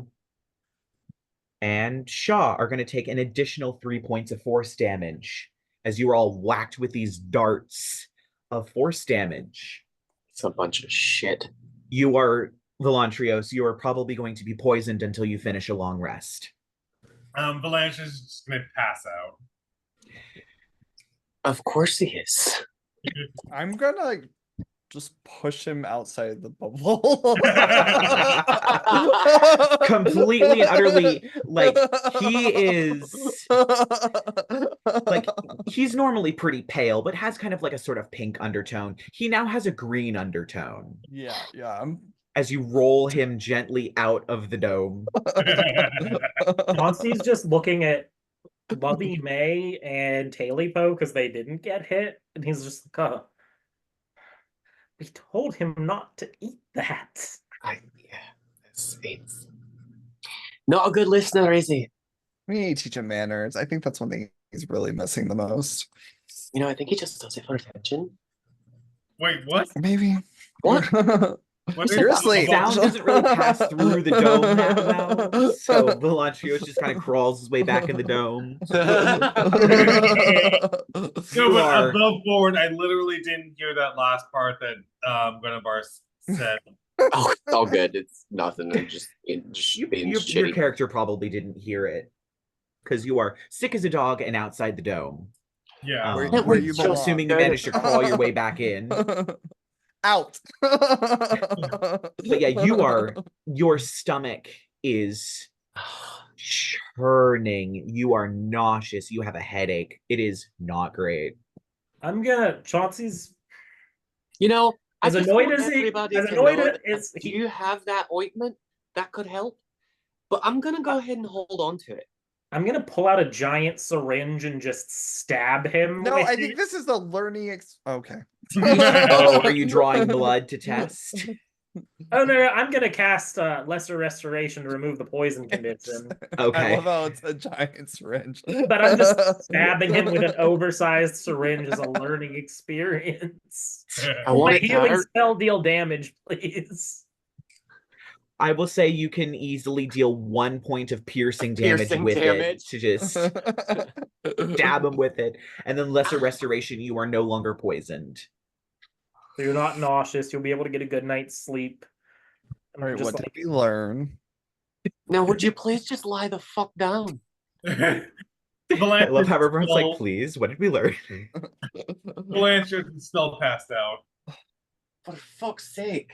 and Shaw are going to take an additional 3 points of force damage as you are all whacked with these darts of force damage. It's a bunch of shit. You are, Velantrios, you are probably going to be poisoned until you finish a long rest. Velantrios is just going to pass out. Of course he is. I'm gonna just push him outside the bubble. Completely and utterly, like, he is like, he's normally pretty pale, but has kind of like a sort of pink undertone. He now has a green undertone. Yeah. As you roll him gently out of the dome. Chauncey's just looking at Lovey May and Talipo because they didn't get hit, and he's just like, oh, we told him not to eat that. It's not a good listener, is he? We need to teach him manners. I think that's one thing he's really missing the most. You know, I think he just does it for attention. Wait, what? Maybe. What? Seriously, sound doesn't really pass through the dome that well, so Velantrios just kind of crawls his way back in the dome. No, but above board, I literally didn't hear that last part that Guinevere said. Oh, it's all good. It's nothing. I'm just being Your shitty. character probably didn't hear it because you are sick as a dog and outside the dome. Yeah. Where you belong. Assuming you managed to crawl your way back in. Out. But yeah, your stomach is churning. You are nauseous. You have a headache. It is not great. Chauncey's, You know, as annoyed as he, do you have that ointment that could help? But I'm gonna go ahead and hold on to it. I'm gonna pull out a giant syringe and just stab him. No, I think this is the learning. Okay. Oh, are you drawing blood to test? Oh no, I'm gonna cast Lesser Restoration to remove the poison condition. Okay. I love how it's a giant syringe. But I'm just stabbing him with an oversized syringe as a learning experience. I want My it to healing hurt. spell deal damage, please. I will say you can easily deal 1 point of piercing damage with it to just stab him with it. And then Lesser Restoration, you are no longer poisoned. So you're not nauseous. You'll be able to get a good night's sleep. All right, what did we learn? Now, would you please just lie the fuck down? I love how Velantrios everyone's like, please, what did we learn? is still passed out. For fuck's sake.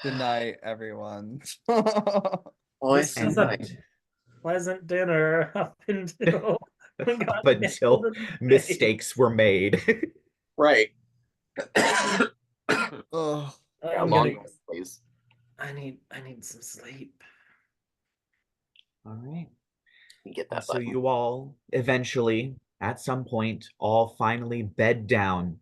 Good night, everyone. Oh, it's And night. Pleasant dinner up until we got up until nailed in the face. mistakes were made. Right. Oh, I'm long gonna. rest, please. I need some sleep. All right. You get that So button. you all eventually, at some point, all finally bed down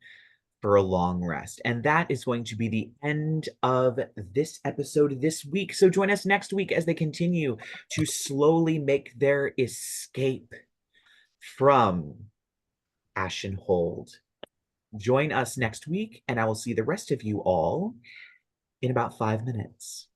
for a long rest. And that is going to be the end of this episode this week. So join us next week as they continue to slowly make their escape from Ashenhold. Join us next week, and I will see the rest of you all in about 5 minutes.